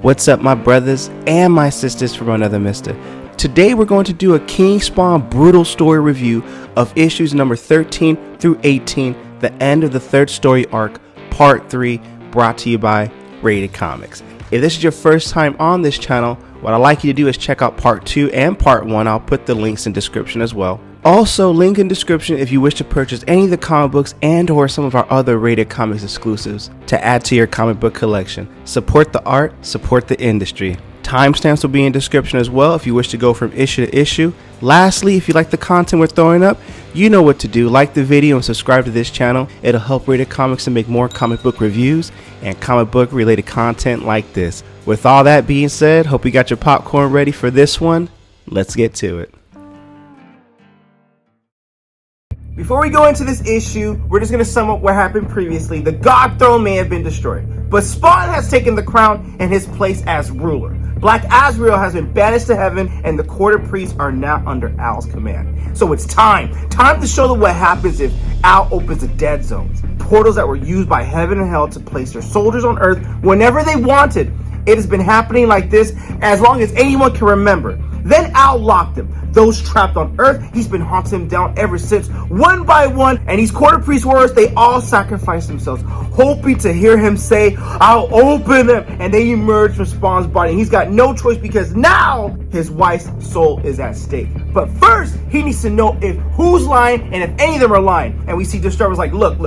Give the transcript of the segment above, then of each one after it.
What's up, my brothers and my sisters from another mister? Today we're going to do a King Spawn brutal story review of issues number 13 through 18, the end of the third story arc, part 3, brought to you by Rated Comics. If this is your first time on this channel, what I'd like you to do is check out part 2 and part 1. I'll put the links in description as well. Also, link in description if you wish to purchase any of the comic books and or some of our other Rated Comics exclusives to add to your comic book collection. Support the art, support the industry. Timestamps will be in description as well if you wish to go from issue to issue. Lastly, if you like the content we're throwing up, you know what to do. Like the video and subscribe to this channel. It'll help Rated Comics to make more comic book reviews and comic book related content like this. With all that being said, hope you got your popcorn ready for this one. Let's get to it. Before we go into this issue, we're just going to sum up what happened previously. The God Throne may have been destroyed, but Spawn has taken the crown and his place as ruler. Black Azrael has been banished to heaven, and the court of priests are now under Al's command. So it's time to show them what happens if Al opens the dead zones, portals that were used by heaven and hell to place their soldiers on Earth whenever they wanted. It has been happening like this as long as anyone can remember. Then Al locked them. Those trapped on Earth, he's been haunting them down ever since, one by one. And these quarter priest warriors, they all sacrifice themselves, hoping to hear him say, "I'll open them." And they emerge from Spawn's body. And he's got no choice because now his wife's soul is at stake. But first, he needs to know if who's lying and if any of them are lying. And we see Disturber's like, look,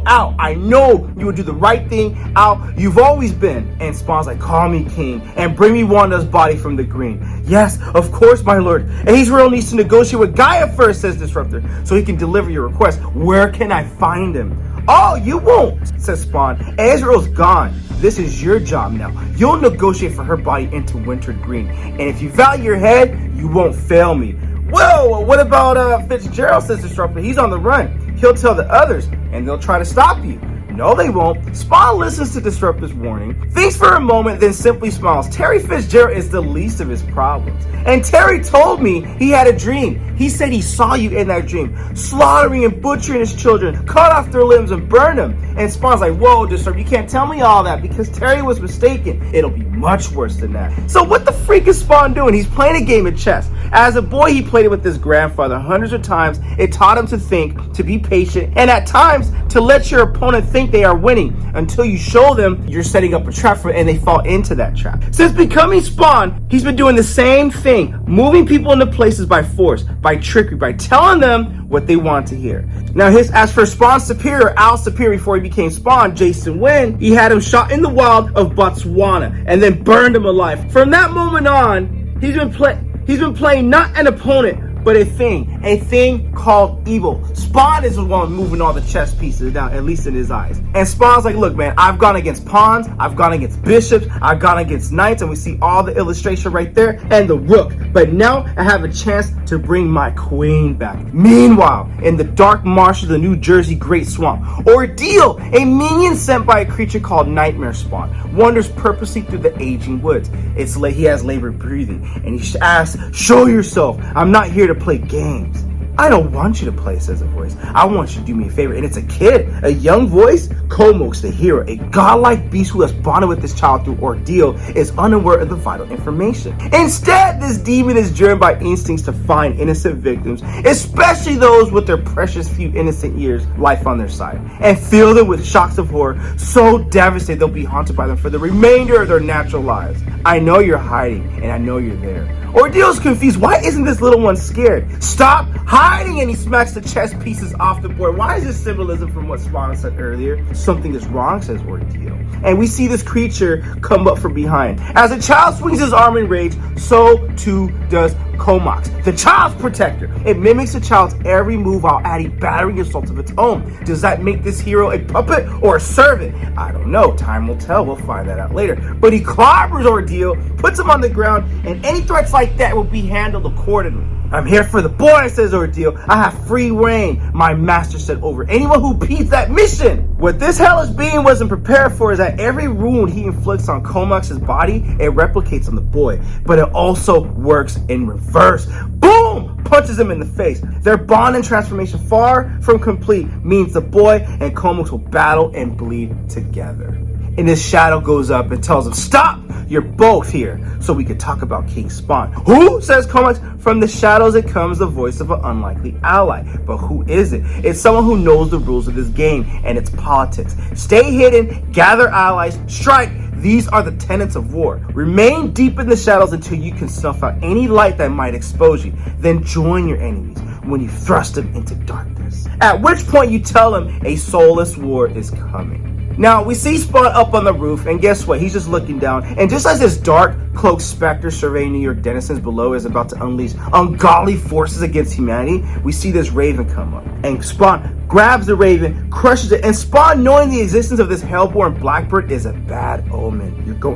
Al, I know you would do the right thing. Al, you've always been. And Spawn's like, call me king and bring me Wanda's body from the green. Yes, of course, my lord. And Azrael needs to negotiate with Gaia first, says Disruptor, so he can deliver your request. Where can I find him? Oh, you won't, says Spawn. Azrael's gone. This is your job now. You'll negotiate for her body into wintered green. And if you value your head, you won't fail me. Whoa, what about Fitzgerald, says Disruptor. He's on the run. He'll tell the others, and they'll try to stop you. No, they won't. Spawn listens to Disruptor's warning, thinks for a moment, then simply smiles. Terry Fitzgerald is the least of his problems. And Terry told me he had a dream. He said he saw you in that dream, slaughtering and butchering his children, cut off their limbs and burned them. And Spawn's like, whoa, Disturb, you can't tell me all that because Terry was mistaken. It'll be much worse than that. So what the freak is Spawn doing? He's playing a game of chess. As a boy, he played it with his grandfather hundreds of times. It taught him to think, to be patient, and at times to let your opponent think they are winning until you show them you're setting up a trap for it and they fall into that trap. Since becoming Spawn, he's been doing the same thing, moving people into places by force, by trickery, by telling them what they want to hear. Now, as for Spawn's superior, Al's superior before he became Spawn, Jason Wynn, he had him shot in the wild of Botswana and then burned him alive. From that moment on, he's been playing not an opponent, but a thing called evil. Spawn is the one moving all the chess pieces down, at least in his eyes. And Spawn's like, look, man, I've gone against pawns, I've gone against bishops, I've gone against knights, and we see all the illustration right there, and the rook. But now I have a chance to bring my queen back. Meanwhile, in the dark marshes of the New Jersey Great Swamp, Ordeal, a minion sent by a creature called Nightmare Spawn, wanders purposely through the aging woods. He has labored breathing, and he asks, show yourself. I'm not here to play games. I don't want you to play, says a voice. I want you to do me a favor. And it's a kid, a young voice. Komok's the hero, a godlike beast who has bonded with this child through Ordeal, is unaware of the vital information. Instead, this demon is driven by instincts to find innocent victims, especially those with their precious few innocent years life on their side, and fill them with shocks of horror so devastated they'll be haunted by them for the remainder of their natural lives. I know you're hiding, and I know you're there. Ordeal's confused. Why isn't this little one scared? Stop hiding! And he smacks the chess pieces off the board. Why is this symbolism from what Spawn said earlier? Something is wrong, says Ordeal. And we see this creature come up from behind. As a child swings his arm in rage, so too does Komox, the child's protector. It mimics the child's every move while adding battering assaults of its own. Does that make this hero a puppet or a servant? I don't know. Time will tell. We'll find that out later. But he clobbers Ordeal, puts him on the ground, and any threats like that will be handled accordingly. I'm here for the boy, says Ordeal. I have free reign, my master said, over anyone who repeats that mission. What this hellish being wasn't prepared for is that every wound he inflicts on Komox's body, it replicates on the boy, but it also works in reverse. Boom! Punches him in the face. Their bond and transformation, far from complete, means the boy and Komox will battle and bleed together. and his shadow goes up and tells him, "Stop! You're both here, so we could talk about King Spawn." "Who?" says Comics. From the shadows it comes the voice of an unlikely ally. But who is it? It's someone who knows the rules of this game and its politics. Stay hidden, gather allies, strike. These are the tenets of war. Remain deep in the shadows until you can snuff out any light that might expose you. Then join your enemies when you thrust them into darkness. At which point you tell them a soulless war is coming. Now, we see Spawn up on the roof, and guess what? He's just looking down. And just as this dark, cloaked specter surveying New York denizens below is about to unleash ungodly forces against humanity, we see this raven come up. And Spawn grabs the raven, crushes it, and Spawn, knowing the existence of this hellborn blackbird is a bad omen.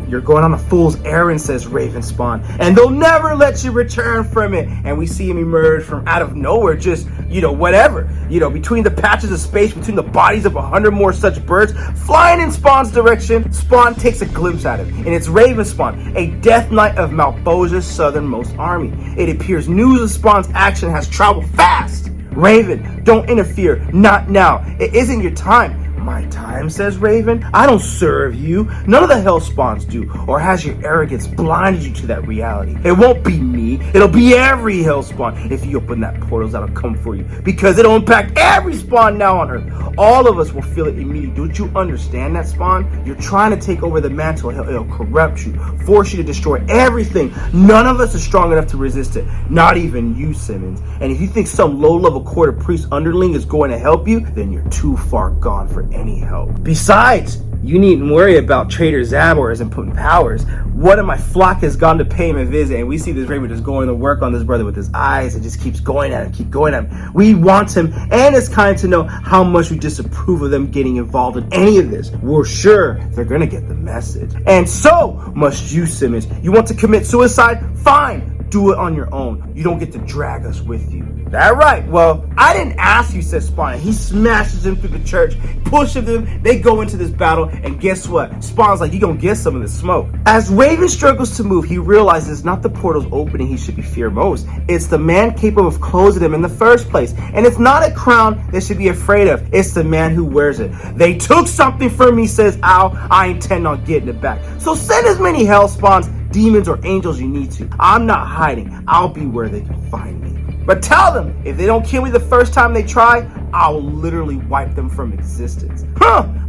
You're going on a fool's errand, says Raven Spawn, and they'll never let you return from it. And we see him emerge from out of nowhere, just, whatever. Between the patches of space, between the bodies of 100 more such birds, flying in Spawn's direction. Spawn takes a glimpse at him, and it's Raven Spawn, a death knight of Malbosia's southernmost army. It appears news of Spawn's action has traveled fast. "Raven, don't interfere, not now. It isn't your time." "My time," says Raven. "I don't serve you. None of the hell spawns do. Or has your arrogance blinded you to that reality? It won't be me. It'll be every hell spawn. If you open that portal, that'll come for you. Because it'll impact every spawn now on Earth. All of us will feel it immediately. Don't you understand that, Spawn? You're trying to take over the mantle. It'll corrupt you, force you to destroy everything. None of us are strong enough to resist it. Not even you, Simmons. And if you think some low-level quarter priest underling is going to help you, then you're too far gone for any help. Besides, you needn't worry about Trader Zabor isn't putting powers. One of my flock has gone to pay him a visit, and we see this Raven just going to work on this brother with his eyes and just keeps going at him, keep going at him. We want him, and it's kind to know how much we disapprove of them getting involved in any of this. We're sure they're gonna get the message. And so must you, Simmons. You want to commit suicide? Fine. Do it on your own. You don't get to drag us with you. That right. Well, I didn't ask you, says Spawn. He smashes him through the church, pushes him. They go into this battle, and guess what? Spawn's like, you gonna get some of this smoke. As Raven struggles to move, he realizes it's not the portal's opening he should be feared most. It's the man capable of closing them in the first place. And it's not a crown they should be afraid of. It's the man who wears it. They took something from me, says Al. I intend on getting it back. So send as many hell spawns, demons, or angels you need to. I'm not hiding. I'll be where they can find me. But tell them, if they don't kill me the first time they try, I'll literally wipe them from existence.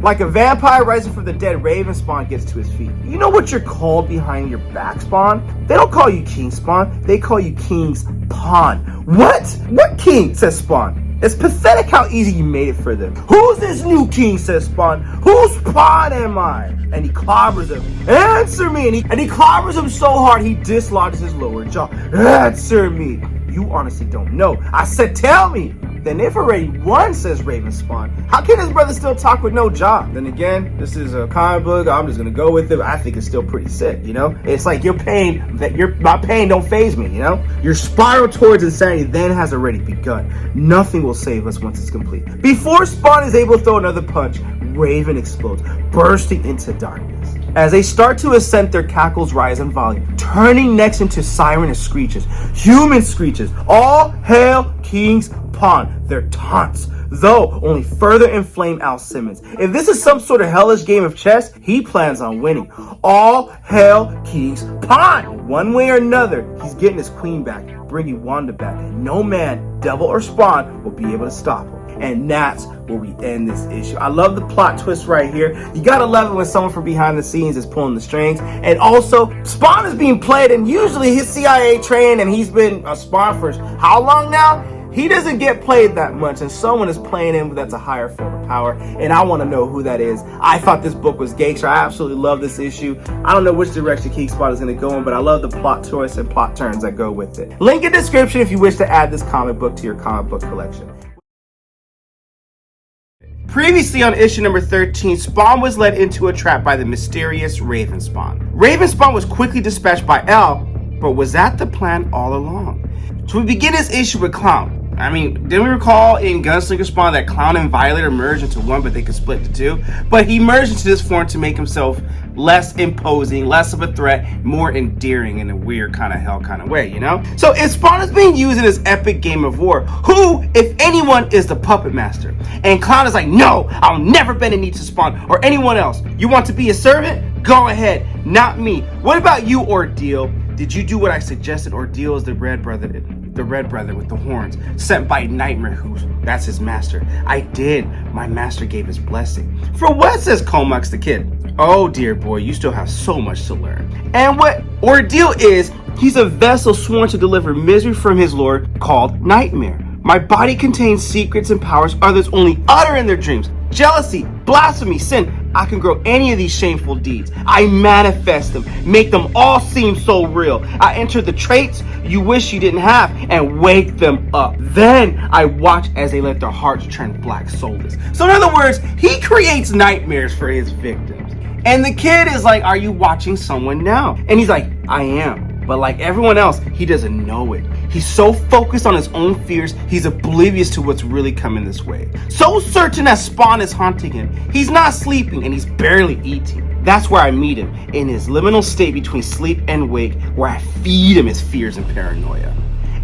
Like a vampire rising from the dead, Raven Spawn gets to his feet. You know what you're called behind your back, Spawn? They don't call you King Spawn. They call you King's Pawn. What? What king? Says Spawn. It's pathetic how easy you made it for them. Who's this new king, says Spawn. Whose pawn am I? And he clobbers him. Answer me! And he clobbers him so hard he dislodges his lower jaw. Answer me! You honestly don't know. I said tell me! Then they've already won, says Raven Spawn. How can his brother still talk with no jaw? Then again, this is a comic book. I'm just gonna go with it. I think it's still pretty sick, It's like my pain don't faze me, Your spiral towards insanity then has already begun. Nothing will save us once it's complete. Before Spawn is able to throw another punch, Raven explodes, bursting into darkness. As they start to ascend, their cackles rise in volume, turning next into siren screeches, human screeches. All hail King's Pawn, their taunts, though only further inflame Al Simmons. If this is some sort of hellish game of chess, he plans on winning. All hail King's Pawn! One way or another, he's getting his queen back, bringing Wanda back, and no man, devil or Spawn, will be able to stop him. And that's where we end this issue. I love the plot twist right here. You gotta love it when someone from behind the scenes is pulling the strings. And also, Spawn is being played, and usually he's CIA trained, and he's been a Spawn for how long now? He doesn't get played that much, and someone is playing him that's a higher form of power, and I want to know who that is. I thought this book was gangster. I absolutely love this issue. I don't know which direction King Spawn is going to go in, but I love the plot choice and plot turns that go with it. Link in description if you wish to add this comic book to your comic book collection. Previously on issue number 13, Spawn was led into a trap by the mysterious Raven Spawn. Raven Spawn was quickly dispatched by L, but was that the plan all along? So we begin this issue with Clown. I mean, didn't we recall in Gunslinger Spawn that Clown and Violator merged into one, but they could split to two? But he merged into this form to make himself less imposing, less of a threat, more endearing in a weird kind of hell kind of way, you know? So if Spawn is being used in this epic game of war, who, if anyone, is the puppet master? And Clown is like, no, I'll never bend a knee to Spawn or anyone else. You want to be a servant? Go ahead, not me. What about you, Ordeal? Did you do what I suggested? Ordeal is the red brother with the horns, sent by Nightmare, that's his master. I did. My master gave his blessing. For what, says Comox the kid? Oh dear boy, you still have so much to learn. And what Ordeal is, he's a vessel sworn to deliver misery from his lord called Nightmare. My body contains secrets and powers others only utter in their dreams. Jealousy, blasphemy, sin. I can grow any of these shameful deeds. I manifest them, make them all seem so real. I enter the traits you wish you didn't have and wake them up. Then I watch as they let their hearts turn black soulless. So in other words, he creates nightmares for his victims. And the kid is like, are you watching someone now? And he's like, I am. But like everyone else, he doesn't know it. He's so focused on his own fears, he's oblivious to what's really coming this way. So certain that Spawn is haunting him, he's not sleeping and he's barely eating. That's where I meet him, in his liminal state between sleep and wake, where I feed him his fears and paranoia.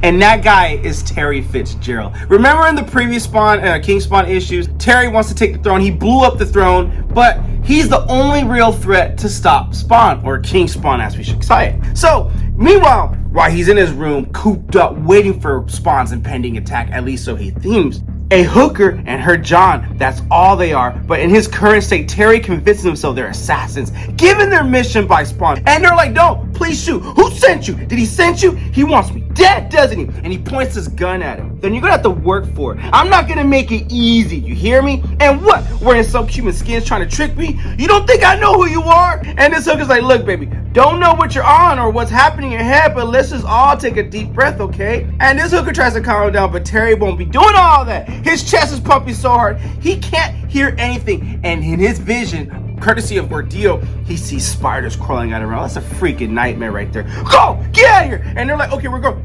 And that guy is Terry Fitzgerald. Remember in the previous King Spawn issues, Terry wants to take the throne. He blew up the throne, but he's the only real threat to stop Spawn, or King Spawn as we should say it. So, meanwhile, while he's in his room, cooped up, waiting for Spawn's impending attack, at least so he thinks, a hooker and her John, that's all they are. But in his current state, Terry convinces himself they're assassins, given their mission by Spawn. And they're like, no, please shoot. Who sent you? Did he send you? He wants me dead, doesn't he? And he points his gun at him. Then you're gonna have to work for it. I'm not gonna make it easy, you hear me? And what? Wearing subhuman skins trying to trick me? You don't think I know who you are? And this hooker's like, look, baby, don't know what you're on or what's happening in your head, but let's just all take a deep breath, okay? And this hooker tries to calm him down, but Terry won't be doing all that. His chest is pumping so hard, he can't hear anything. And in his vision, courtesy of Ordeal, he sees spiders crawling out around. That's a freaking nightmare right there. Go! Get out of here! And they're like, okay, we're going.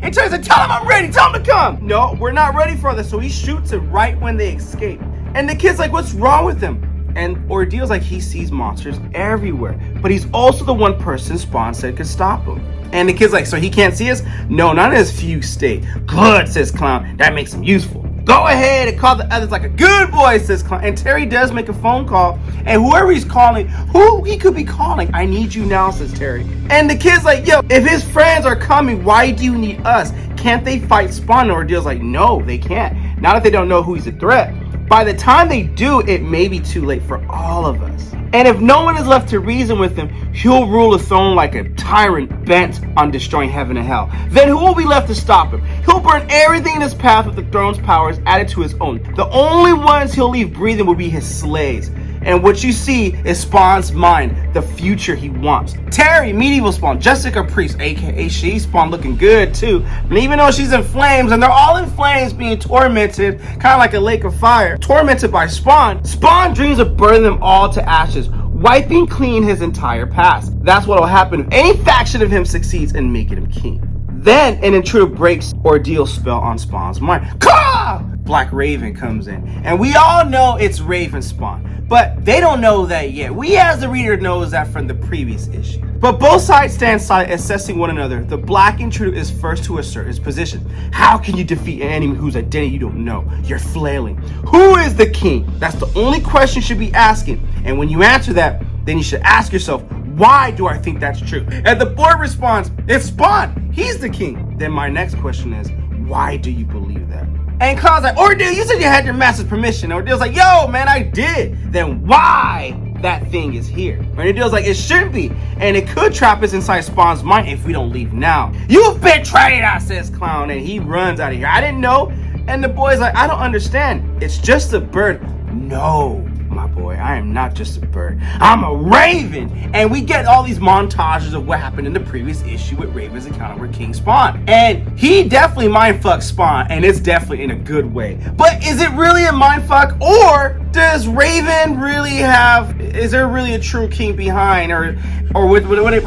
And Terry's like, tell him I'm ready, tell him to come. No, we're not ready for this. So he shoots it right when they escape. And the kid's like, what's wrong with him? And Ordeal's like, he sees monsters everywhere. But he's also the one person Spawn said could stop him. And the kid's like, so he can't see us? No, not in his fugue state. Good, says Clown. That makes him useful. Go ahead and call the others like a good boy, says Clown. And Terry does make a phone call. And whoever he's calling, who he could be calling, I need you now, says Terry. And the kid's like, yo, if his friends are coming, why do you need us? Can't they fight Spawn? And Ordeal's like, no, they can't. Not if they don't know who he's a threat. By the time they do, it may be too late for all of us. And if no one is left to reason with him, he'll rule the throne like a tyrant bent on destroying heaven and hell. Then who will be left to stop him? He'll burn everything in his path with the throne's powers added to his own. The only ones he'll leave breathing will be his slaves. And what you see is Spawn's mind, the future he wants. Terry, medieval Spawn, Jessica Priest, aka she Spawn, looking good too. And even though she's in flames, and they're all in flames being tormented, kind of like a lake of fire, tormented by Spawn, Spawn dreams of burning them all to ashes, wiping clean his entire past. That's what will happen if any faction of him succeeds in making him king. Then an intruder breaks Ordeal's spell on Spawn's mind. Caw! Black Raven comes in, and we all know it's Raven Spawn, but they don't know that yet. We as the reader knows that from the previous issue. But both sides stand side assessing one another. The black intruder is first to assert his position. How can you defeat an enemy whose identity you don't know? You're flailing. Who is the king? That's the only question you should be asking. And when you answer that, then you should ask yourself, why do I think that's true? And the board responds, it's Spawn. He's the king. Then my next question is, why do you believe that? And Clown's like, Ordeal, you said you had your master's permission. Ordeal's like, yo, man, I did. Then why that thing is here? And Ordeal's like, it shouldn't be. And it could trap us inside Spawn's mind if we don't leave now. You've betrayed us, says Clown. And he runs out of here. I didn't know. And the boy's like, I don't understand. It's just a bird. No, my boy, I am not just a bird. I'm a raven. And we get all these montages of what happened in the previous issue with Raven's encounter with King Spawn. And he definitely mindfucks Spawn, and it's definitely in a good way. But is it really a mindfuck, or does Raven really have, is there really a true king behind, or what did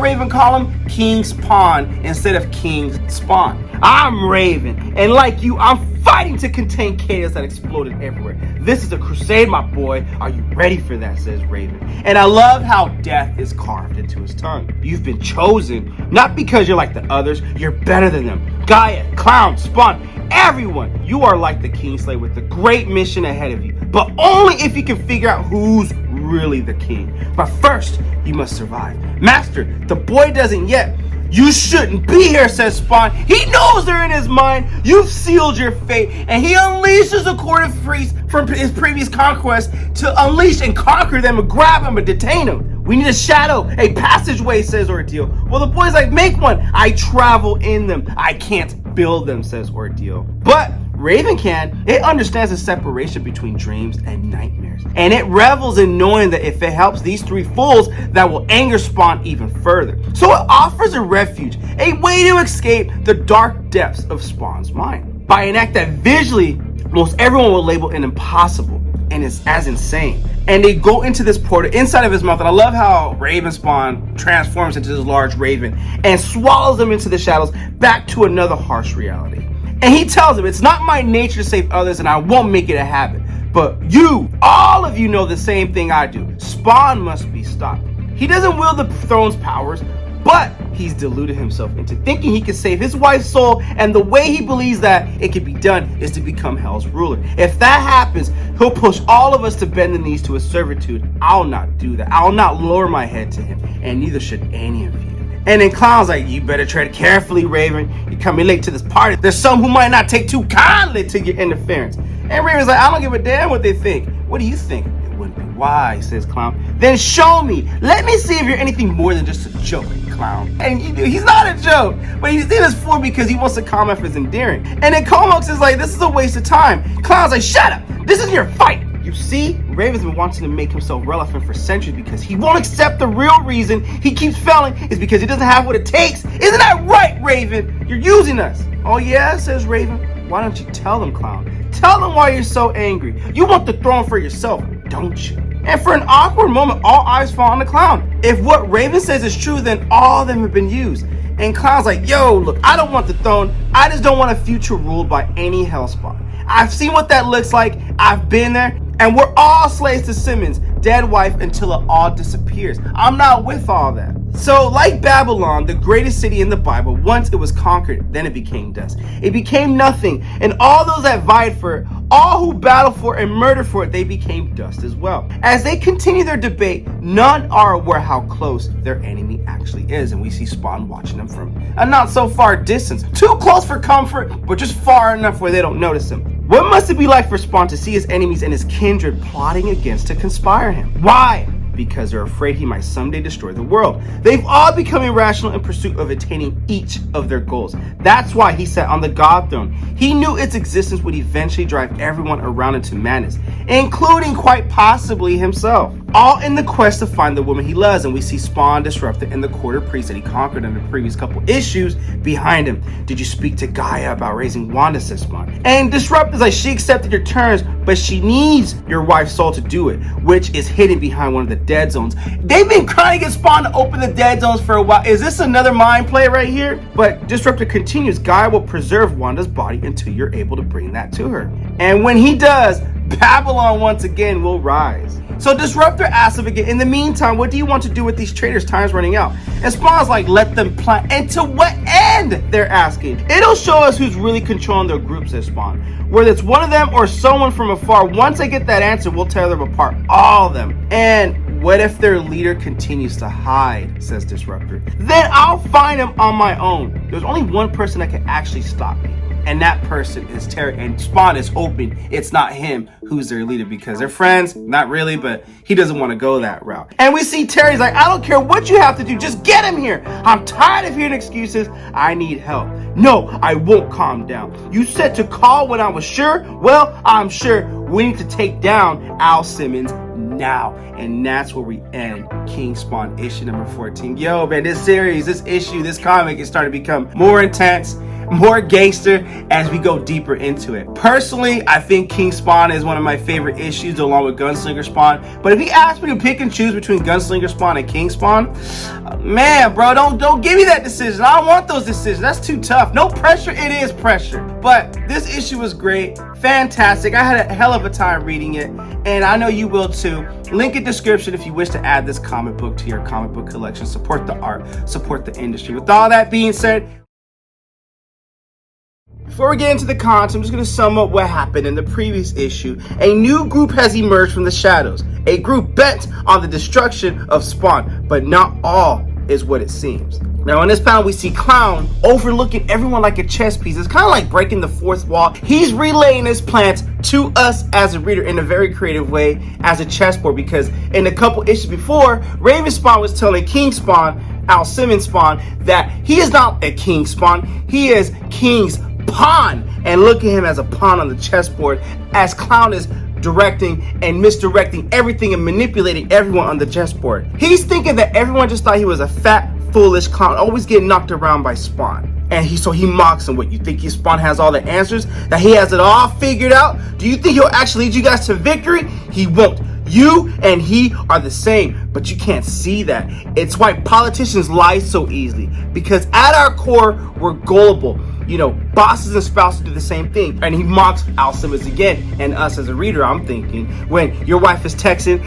Raven call him? King Spawn instead of King Spawn. I'm Raven, and like you, I'm fighting to contain chaos that exploded everywhere. This is a crusade, my boy. Are you ready for that, says Raven. And I love how death is carved into his tongue. You've been chosen, not because you're like the others, you're better than them. Gaia, Clown, Spawn, everyone. You are like the Kingslayer with a great mission ahead of you, but only if you can figure out who's really the king. But first, you must survive. Master, the boy doesn't yet. You shouldn't be here, says Spawn. He knows they're in his mind. You've sealed your fate. And he unleashes a court of priests from his previous conquest to unleash and conquer them and grab him and detain him. We need a shadow, a passageway, says Ordeal. Well, the boy's like, make one. I travel in them. I can't build them, says Ordeal. But Raven can. It understands the separation between dreams and nightmares. And it revels in knowing that if it helps these three fools, that will anger Spawn even further. So it offers a refuge, a way to escape the dark depths of Spawn's mind. By an act that visually, most everyone will label an impossible and is as insane. And they go into this portal inside of his mouth. And I love how Raven Spawn transforms into this large raven and swallows them into the shadows back to another harsh reality. And he tells him, it's not my nature to save others and I won't make it a habit. But you, all of you know the same thing I do. Spawn must be stopped. He doesn't wield the throne's powers, but he's deluded himself into thinking he can save his wife's soul, and the way he believes that it can be done is to become Hell's ruler. If that happens, he'll push all of us to bend the knees to his servitude. I'll not do that. I'll not lower my head to him, and neither should any of you. And then Clown's like, you better tread carefully, Raven. You're coming late to this party. There's some who might not take too kindly to your interference. And Raven's like, I don't give a damn what they think. What do you think? It wouldn't be wise, says Clown. Then show me. Let me see if you're anything more than just a joke, Clown. And he's not a joke, but he's in this for because he wants to come off as endearing. And then Comox is like, this is a waste of time. Clown's like, shut up. This is your fight. You see, Raven's been wanting to make himself relevant for centuries because he won't accept the real reason he keeps failing is because he doesn't have what it takes. Isn't that right, Raven? You're using us. Oh yeah, says Raven. Why don't you tell them, Clown? Tell them why you're so angry. You want the throne for yourself, don't you? And for an awkward moment, all eyes fall on the Clown. If what Raven says is true, then all of them have been used. And Clown's like, yo, look, I don't want the throne. I just don't want a future ruled by any Hellspawn. I've seen what that looks like. I've been there. And we're all slaves to Simmons' dead wife until it all disappears. I'm not with all that. So, like Babylon, the greatest city in the Bible, once it was conquered, then it became dust. It became nothing. And all those that vied for it, all who battled for it and murdered for it, they became dust as well. As they continue their debate, none are aware how close their enemy actually is. And we see Spawn watching them from a not so far distance. Too close for comfort, but just far enough where they don't notice him. What must it be like for Spawn to see his enemies and his kindred plotting against to conspire him? Why? Because they're afraid he might someday destroy the world. They've all become irrational in pursuit of attaining each of their goals. That's why he sat on the God throne. He knew its existence would eventually drive everyone around into madness, including quite possibly himself. All in the quest to find the woman he loves, and we see Spawn disrupted in the quarter priest that he conquered in the previous couple issues behind him. Did you speak to Gaia about raising Wanda, says Spawn. And Disrupt is like, she accepted your terms, but she needs your wife's soul to do it, which is hidden behind one of the dead zones. They've been trying to get Spawn to open the dead zones for a while. Is this another mind play right here? But Disruptor continues, Gaia will preserve Wanda's body until you're able to bring that to her. And when he does, Babylon once again will rise. So Disruptor asks him again, in the meantime, what do you want to do with these traitors? Time's running out. And Spawn's like, let them plan. And to what end? They're asking. It'll show us who's really controlling their group, says Spawn. Whether it's one of them or someone from afar, once I get that answer, we'll tear them apart. All of them. And what if their leader continues to hide, says Disruptor. Then I'll find him on my own. There's only one person that can actually stop me. And that person is Terry. And Spawn is hoping it's not him who's their leader because they're friends. Not really, but he doesn't want to go that route. And we see Terry's like, I don't care what you have to do. Just get him here. I'm tired of hearing excuses. I need help. No, I won't calm down. You said to call when I was sure. Well, I'm sure we need to take down Al Simmons now. And that's where we end King Spawn issue number 14. Yo, man, this series, this issue, this comic is starting to become more intense. more gangster as we go deeper into it. Personally, I think King Spawn is one of my favorite issues along with Gunslinger Spawn. But if he asked me to pick and choose between Gunslinger Spawn and King Spawn, man, bro, don't give me that decision. I don't want those decisions. That's too tough. No pressure, it is pressure. But this issue was great, fantastic. I had a hell of a time reading it, and I know you will too. Link in description if you wish to add this comic book to your comic book collection. Support the art, support the industry. With all that being said, before we get into the content, I'm just going to sum up what happened in the previous issue. A new group has emerged from the shadows. A group bent on the destruction of Spawn, but not all is what it seems. Now in this panel we see Clown overlooking everyone like a chess piece. It's kind of like breaking the fourth wall. He's relaying his plans to us as a reader in a very creative way as a chessboard, because in a couple issues before, Raven Spawn was telling King Spawn, Al Simmons Spawn, that he is not a King Spawn, he is King's pawn, and look at him as a pawn on the chessboard as Clown is directing and misdirecting everything and manipulating everyone on the chessboard. He's thinking that everyone just thought he was a fat, foolish clown, always getting knocked around by Spawn. And so he mocks him. What, you think Spawn has all the answers? That he has it all figured out? Do you think he'll actually lead you guys to victory? He won't. You and he are the same, but you can't see that. It's why politicians lie so easily, because at our core, we're gullible. You know, bosses and spouses do the same thing. And he mocks Al Simmons again, and us as a reader. I'm thinking, when your wife is texting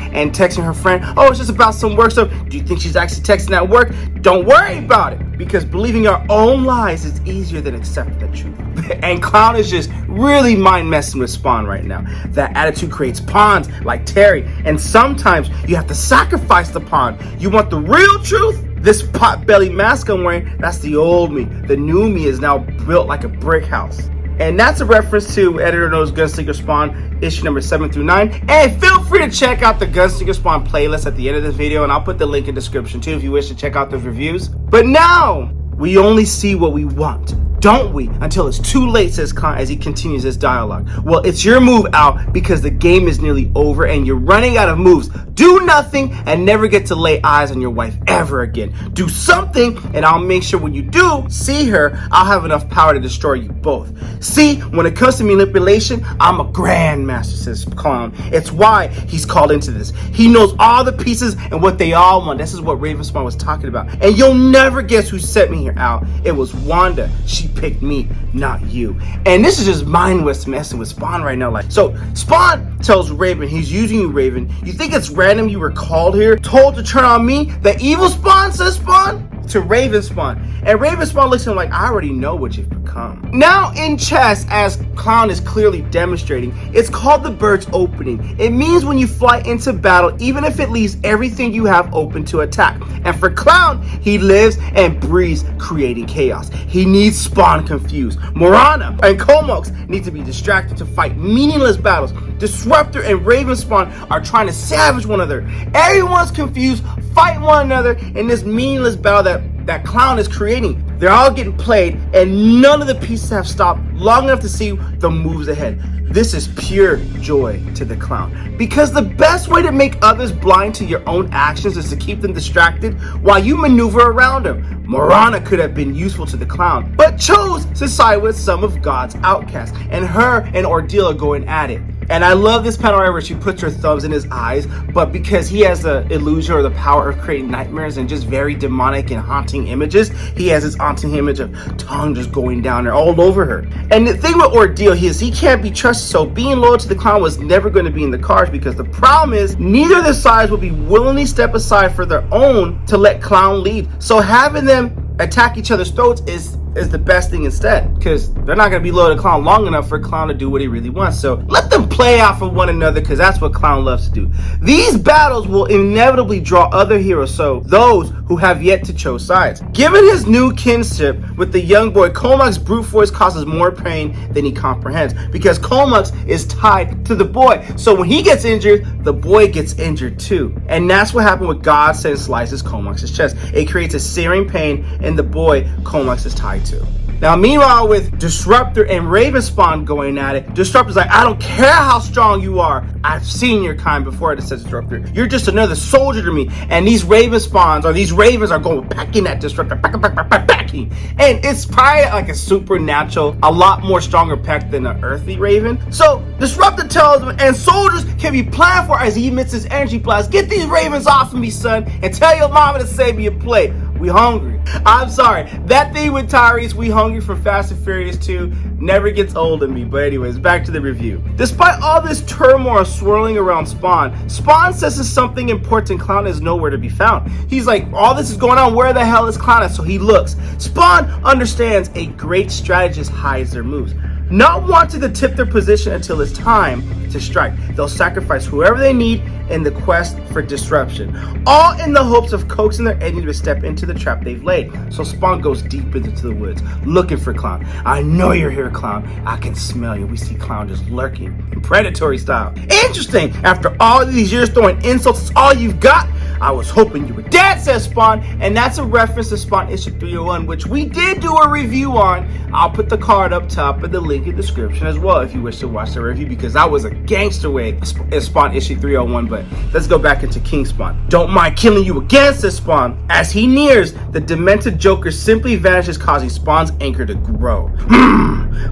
her friend, oh, it's just about some work stuff. Do you think she's actually texting at work? Don't worry about it, because believing your own lies is easier than accepting the truth. And Clown is just really mind messing with Spawn right now. That attitude creates pawns like Terry, and sometimes you have to sacrifice the pawn. You want the real truth? This pot-belly mask I'm wearing, that's the old me. The new me is now built like a brick house. And that's a reference to Editor Knows Gunslinger Spawn, issue number 7 through 9. And feel free to check out the Gunslinger Spawn playlist at the end of this video, and I'll put the link in the description too if you wish to check out those reviews. But now, we only see what we want, don't we? Until it's too late, says Clown as he continues his dialogue. Well, it's your move, Al, because the game is nearly over and you're running out of moves. Do nothing and never get to lay eyes on your wife ever again. Do something and I'll make sure when you do see her, I'll have enough power to destroy you both. See, when it comes to manipulation, I'm a grandmaster, says Clown. It's why he's called into this. He knows all the pieces and what they all want. This is what Raven Spawn was talking about. And you'll never guess who sent me here, Al. It was Wanda. She picked me, not you. And this is just mindless messing with Spawn right now. Like, so Spawn tells Raven, he's using you, Raven. You think it's random you were called here, told to turn on me? The evil Spawn, says Spawn to Raven Spawn. And Raven Spawn looks at him like, I already know what you've become. Now in chess, as Clown is clearly demonstrating, it's called the bird's opening. It means when you fly into battle, even if it leaves everything you have open to attack. And for Clown, he lives and breathes creating chaos. He needs Spawn confused. Morana and Comox need to be distracted to fight meaningless battles. Disruptor and Raven Spawn are trying to savage one another. Everyone's confused, fight one another in this meaningless battle that Clown is creating. They're all getting played, and none of the pieces have stopped long enough to see the moves ahead. This is pure joy to the Clown, because the best way to make others blind to your own actions is to keep them distracted while you maneuver around them. Morana could have been useful to the Clown, but chose to side with some of God's outcasts, and her and Ordeal are going at it. And I love this panel right where she puts her thumbs in his eyes, but because he has the illusion or the power of creating nightmares and just very demonic and haunting images, he has this haunting image of tongue just going down there all over her. And the thing with Ordeal is he can't be trusted, so being loyal to the Clown was never going to be in the cards, because the problem is neither of their sides will be willingly step aside for their own to let Clown lead. So having them attack each other's throats is the best thing instead, because they're not going to be loyal to Clown long enough for Clown to do what he really wants. So let them play out for one another, because that's what Clown loves to do. These battles will inevitably draw other heroes, so those who have yet to choose sides. Given his new kinship with the young boy, Comox's brute force causes more pain than he comprehends, because Comox is tied to the boy. So when he gets injured, the boy gets injured too. And that's what happened with God Send slices Comox's chest. It creates a searing pain, and the boy Comox is tied to. Now, meanwhile, with Disruptor and Raven Spawn going at it, Disruptor's like, I don't care how strong you are. I've seen your kind before, it says Disruptor. You're just another soldier to me. And these Raven Spawns, or these Ravens, are going pecking at Disruptor. Pecking. And it's probably like a supernatural, a lot more stronger peck than an earthly Raven. So Disruptor tells him, and soldiers can be planned for as he emits his energy blast. Get these Ravens off of me, son, and tell your mama to save me a plate. We hungry. I'm sorry. That thing with Tyrese, we hungry from Fast and Furious 2, never gets old to me. But anyways, back to the review. Despite all this turmoil swirling around Spawn, Spawn senses something important. Clown is nowhere to be found. He's like, all this is going on. Where the hell is Clown at? So he looks. Spawn understands a great strategist hides their moves. Not wanting to tip their position until it's time to strike. They'll sacrifice whoever they need in the quest for disruption, all in the hopes of coaxing their enemy to step into the trap they've laid. So Spawn goes deep into the woods, looking for Clown. I know you're here, Clown. I can smell you. We see Clown just lurking, predatory style. Interesting. After all these years throwing insults, it's all you've got? I was hoping you were dead, says Spawn, and that's a reference to Spawn issue 301, which we did do a review on. I'll put the card up top and the link in the description as well if you wish to watch the review, because that was a gangster way in Spawn issue 301. But let's go back into King Spawn. Don't mind killing you again, says Spawn. As he nears, the demented Joker simply vanishes, causing Spawn's anger to grow.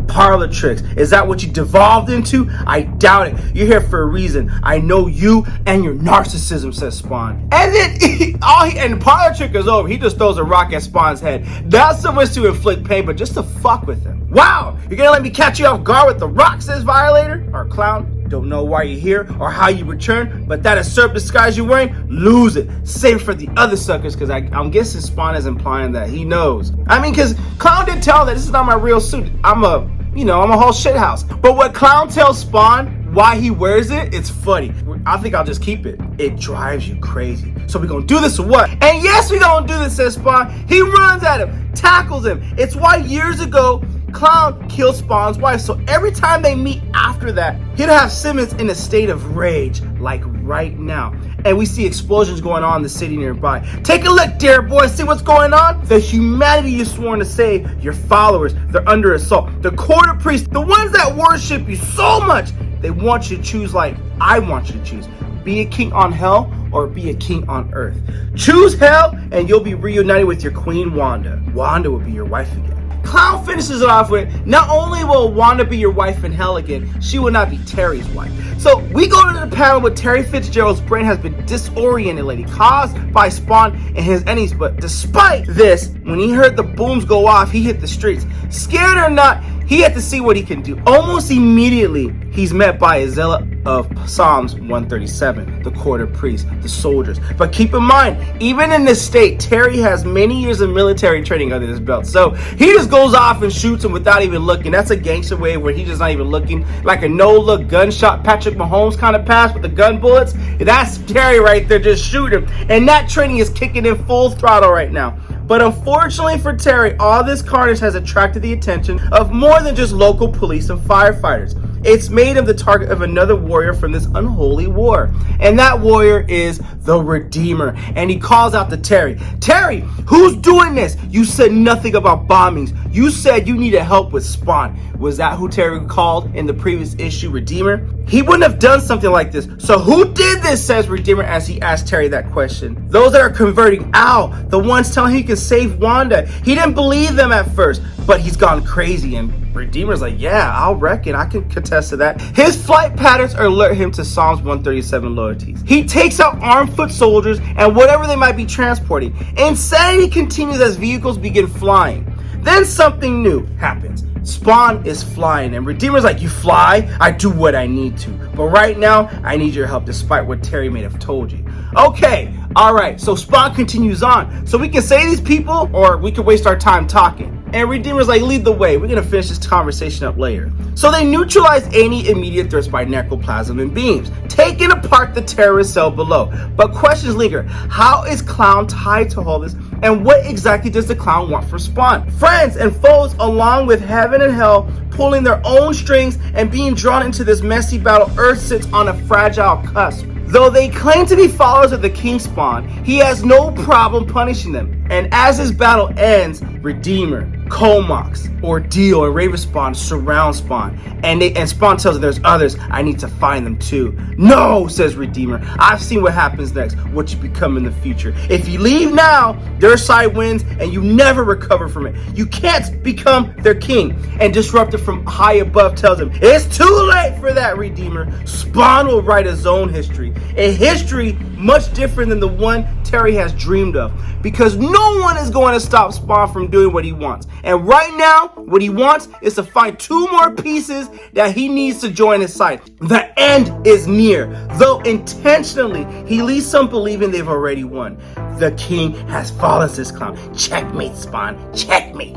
Parlor tricks. Is that what you devolved into? I doubt it. You're here for a reason. I know you and your narcissism, says Spawn. And then and parlor trick is over. He just throws a rock at Spawn's head. Not so much to inflict pain, but just to fuck with him. Wow, you're gonna let me catch you off guard with the rock, says Violator? Or Clown? Don't know why you're here or how you return, but that absurd disguise you're wearing, lose it. Save it for the other suckers, because I'm guessing Spawn is implying that he knows. I mean, because Clown did tell that this is not my real suit. I'm a whole shithouse. But what Clown tells Spawn, why he wears it, it's funny. I think I'll just keep it. It drives you crazy. So we gonna do this or what? And yes, we gonna do this, says Spawn. He runs at him, tackles him. It's why years ago, Clown killed Spawn's wife. So every time they meet after that, he'd have Simmons in a state of rage, like right now. And we see explosions going on in the city nearby. Take a look, dear boy, see what's going on? The humanity you've sworn to save, your followers, they're under assault. The quarter priests, the ones that worship you so much, they want you to choose like I want you to choose. Be a king on hell or be a king on earth. Choose hell and you'll be reunited with your queen, Wanda. Wanda will be your wife again. Clown finishes it off with, not only will Wanda be your wife in hell again, she will not be Terry's wife. So we go to the panel where Terry Fitzgerald's brain has been disoriented lately, caused by Spawn and his enemies. But despite this, when he heard the booms go off, he hit the streets. Scared or not, he had to see what he can do. Almost immediately, he's met by a zealot of Psalms 137, the quarter priest, the soldiers. But keep in mind, even in this state, Terry has many years of military training under his belt. So he just goes off and shoots him without even looking. That's a gangster way where he's just not even looking, like a no-look gunshot Patrick Mahomes kind of pass with the gun bullets. That's Terry right there, just shoot him. And that training is kicking in full throttle right now. But unfortunately for Terry, all this carnage has attracted the attention of more than just local police and firefighters. It's made him the target of another warrior from this unholy war. And that warrior is the Redeemer. And he calls out to Terry, Terry, who's doing this? You said nothing about bombings. You said you needed help with Spawn. Was that who Terry called in the previous issue Redeemer? He wouldn't have done something like this. So who did this, says Redeemer as he asked Terry that question. Those that are converting, the ones telling he can save Wanda. He didn't believe them at first, but he's gone crazy. And Redeemer's like, yeah, I'll reckon. I can contest to that. His flight patterns alert him to Psalms 137 loyalties. He takes out armed foot soldiers and whatever they might be transporting. Insanity continues as vehicles begin flying. Then something new happens. Spawn is flying and Redeemer's like, you fly? I do what I need to. But right now, I need your help despite what Terry may have told you. Okay, alright, so Spawn continues on. So we can say these people or we can waste our time talking. And Redeemer's like, lead the way. We're going to finish this conversation up later. So they neutralize any immediate threats by necroplasm and beams, taking apart the terrorist cell below. But questions linger. How is Clown tied to all this? And what exactly does the Clown want for Spawn? Friends and foes, along with heaven and hell, pulling their own strings and being drawn into this messy battle, Earth sits on a fragile cusp. Though they claim to be followers of the King Spawn, he has no problem punishing them. And as his battle ends, Redeemer Comox, Ordeal, and Ravenspawn surround Spawn, and Spawn tells him there's others. I need to find them too. No, says Redeemer. I've seen what happens next, what you become in the future. If you leave now, their side wins, and you never recover from it. You can't become their king. And Disruptor from high above tells him, it's too late for that, Redeemer. Spawn will write his own history, a history much different than the one Terry has dreamed of, because no one is going to stop Spawn from doing what he wants. And right now, what he wants is to find 2 more pieces that he needs to join his side. The end is near, though intentionally he leaves some believing they've already won. The king has fallen, says Clown. Checkmate, Spawn, checkmate.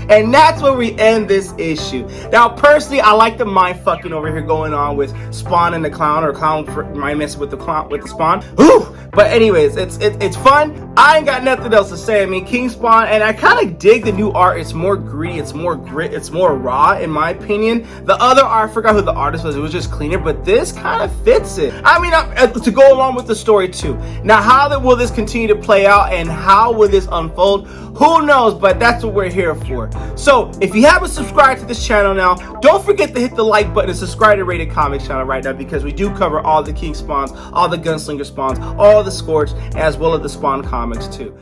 And that's where we end this issue. Now, personally, I like the mind fucking over here going on with Spawn and the Clown, or Clown mind messing with the Clown with the Spawn. Ooh! But anyways, it's fun. I ain't got nothing else to say. I mean, King Spawn, and I kind of dig the new art. It's more gritty, it's more grit, it's more raw, in my opinion. The other art, I forgot who the artist was. It was just cleaner, but this kind of fits it. I mean, to go along with the story too. Now, how will this continue to play out, and how will this unfold? Who knows? But that's what we're here for. So, if you haven't subscribed to this channel now, don't forget to hit the like button and subscribe to Rated Comics channel right now, because we do cover all the King Spawns, all the Gunslinger Spawns, all the Scorch, as well as the Spawn comics too.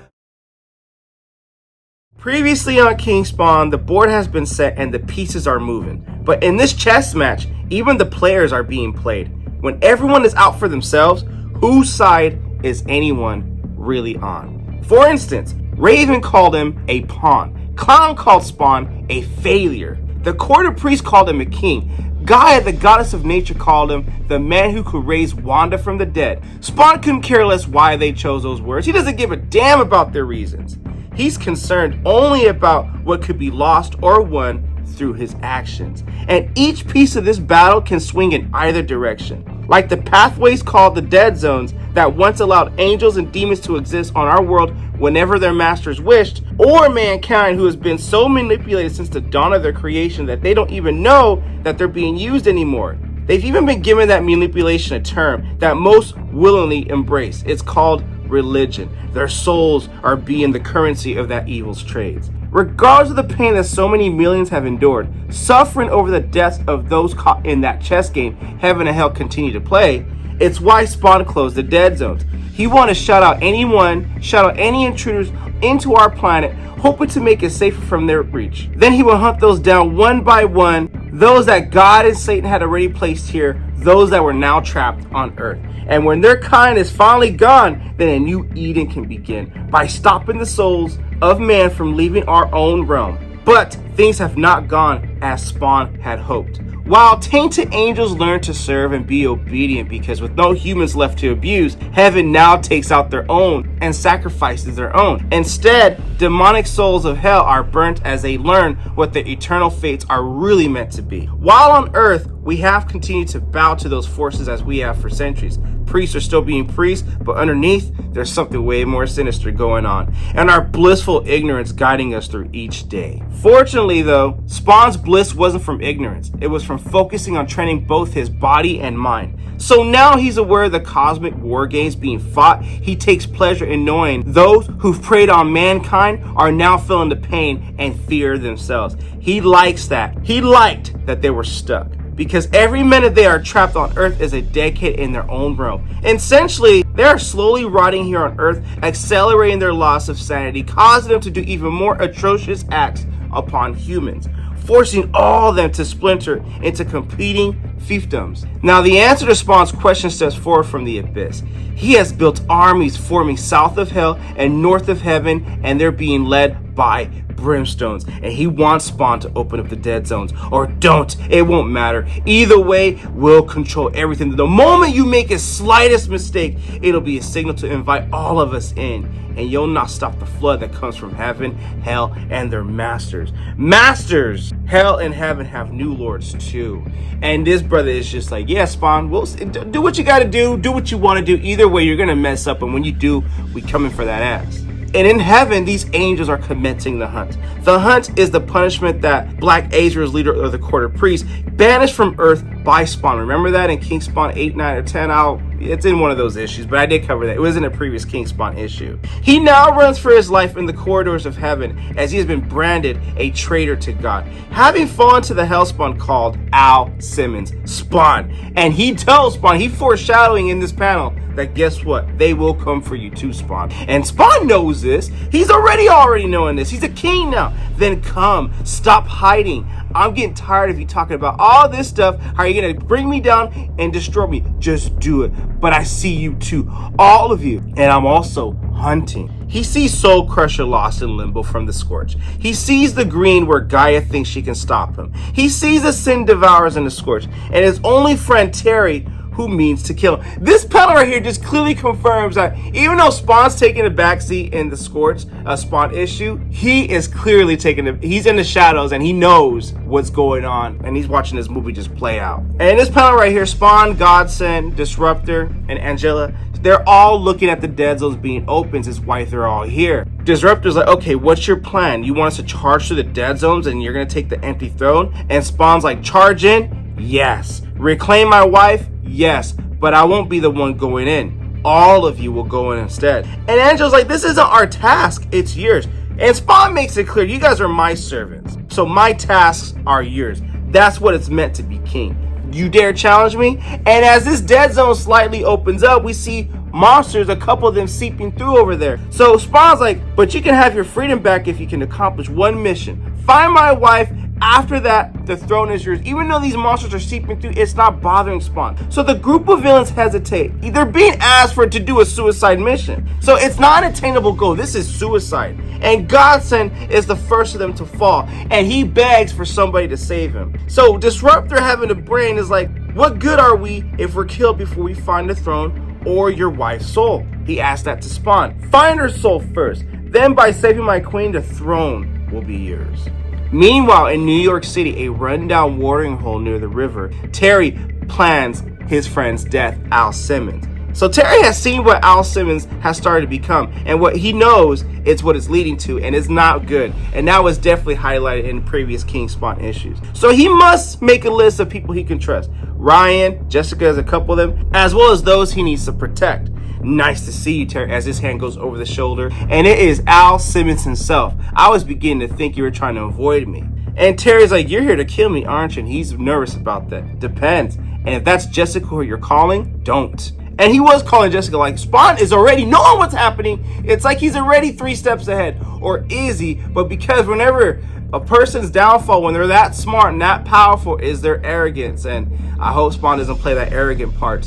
Previously on King Spawn, the board has been set and the pieces are moving. But in this chess match, even the players are being played. When everyone is out for themselves, whose side is anyone really on? For instance, Raven called him a pawn. Clown called Spawn a failure. The Court of Priests called him a king. Gaia, the goddess of nature, called him the man who could raise Wanda from the dead. Spawn couldn't care less why they chose those words. He doesn't give a damn about their reasons. He's concerned only about what could be lost or won through his actions. And each piece of this battle can swing in either direction. Like the pathways called the dead zones that once allowed angels and demons to exist on our world whenever their masters wished, or mankind who has been so manipulated since the dawn of their creation that they don't even know that they're being used anymore. They've even been given that manipulation a term that most willingly embrace. It's called religion. Their souls are being the currency of that evil's trades. Regardless of the pain that so many millions have endured, suffering over the deaths of those caught in that chess game heaven and hell continue to play, it's why Spawn closed the dead zones. He wanted to shut out any intruders into our planet, hoping to make it safer from their reach. Then he will hunt those down one by one, those that God and Satan had already placed here, those that were now trapped on Earth. And when their kind is finally gone, then a new Eden can begin by stopping the souls of man from leaving our own realm. But things have not gone as Spawn had hoped. While tainted angels learn to serve and be obedient, because with no humans left to abuse, heaven now takes out their own and sacrifices their own. Instead, demonic souls of hell are burnt as they learn what their eternal fates are really meant to be. While on Earth, we have continued to bow to those forces as we have for centuries. Priests are still being priests, but underneath, there's something way more sinister going on, and our blissful ignorance guiding us through each day. Fortunately, though, Spawn's bliss wasn't from ignorance. It was from focusing on training both his body and mind. So now he's aware of the cosmic war games being fought. He takes pleasure in knowing those who've preyed on mankind are now feeling the pain and fear themselves. He likes that. He liked that they were stuck, because every minute they are trapped on Earth is a decade in their own realm. Essentially, they are slowly rotting here on Earth, accelerating their loss of sanity, causing them to do even more atrocious acts upon humans, forcing all of them to splinter into competing fiefdoms. Now, the answer to Spawn's question steps forward from the abyss. He has built armies forming south of hell and north of heaven, and they're being led by brimstones, and he wants Spawn to open up the dead zones, or don't. It won't matter. Either way, we'll control everything. The moment you make a slightest mistake, it'll be a signal to invite all of us in, and you'll not stop the flood that comes from heaven, hell, and their masters. Masters! Hell and heaven have new lords too. And this brother is just like, yeah, Spawn, we'll do what you gotta do what you want to do. Either way, you're gonna mess up, and when you do, we coming for that ass. And in heaven, these angels are commencing the hunt. The hunt is the punishment that Black Azrael's leader of the Court of Priests banished from Earth by Spawn. Remember that in King Spawn 8, 9, or 10? It's in one of those issues, but I did cover that. It was in a previous King Spawn issue. He now runs for his life in the corridors of heaven as he has been branded a traitor to God, having fallen to the hellspawn called Al Simmons, Spawn. And he tells Spawn, he foreshadowing in this panel, that guess what? They will come for you too, Spawn. And Spawn knows this. He's already knowing this. He's a king now. Then come. Stop hiding. I'm getting tired of you talking about all this stuff. How are you going to bring me down and destroy me? Just do it. But I see you too. All of you. And I'm also hunting. He sees Soul Crusher lost in limbo from the Scorch. He sees the green where Gaia thinks she can stop him. He sees the Sin Devourers in the Scorch. And his only friend, Terry, who means to kill him. This panel right here just clearly confirms that even though Spawn's taking a backseat in the Scorch Spawn issue, he is clearly he's in the shadows and he knows what's going on, and he's watching this movie just play out. And in this panel right here, Spawn, Godsend, Disruptor, and Angela, they're all looking at the dead zones being opened. It's why they're all here. Disruptor's like, okay, what's your plan? You want us to charge through the dead zones and you're gonna take the empty throne? And Spawn's like, charge in? Yes. Reclaim my wife? Yes, but I won't be the one going in. All of you will go in instead. And Angela's like, this isn't our task, it's yours. And Spawn makes it clear, you guys are my servants, so my tasks are yours. That's what it's meant to be, king. You dare challenge me? And as this dead zone slightly opens up, we see monsters, a couple of them seeping through over there. So Spawn's like, but you can have your freedom back if you can accomplish one mission. Find my wife. After that, the throne is yours. Even though these monsters are seeping through, it's not bothering Spawn. So the group of villains hesitate. They're being asked for to do a suicide mission. So it's not an attainable goal. This is suicide. And Godsend is the first of them to fall. And he begs for somebody to save him. So Disruptor, having a brain, is like, what good are we if we're killed before we find the throne or your wife's soul? He asked that to Spawn. Find her soul first. Then by saving my queen, the throne will be yours. Meanwhile, in New York City, a rundown watering hole near the river, Terry plans his friend's death, Al Simmons. So Terry has seen what Al Simmons has started to become, and what he knows it's what it's leading to, and it's not good. And that was definitely highlighted in previous King Spawn issues. So he must make a list of people he can trust. Ryan, Jessica is a couple of them, as well as those he needs to protect. Nice to see you, Terry, as his hand goes over the shoulder. And it is Al Simmons himself. I was beginning to think you were trying to avoid me. And Terry's like, you're here to kill me, aren't you? And he's nervous about that. Depends. And if that's Jessica who you're calling, don't. And he was calling Jessica, like, Spawn is already knowing what's happening. It's like he's already 3 steps ahead. Or is he? But because whenever a person's downfall, when they're that smart and that powerful, is their arrogance. And I hope Spawn doesn't play that arrogant part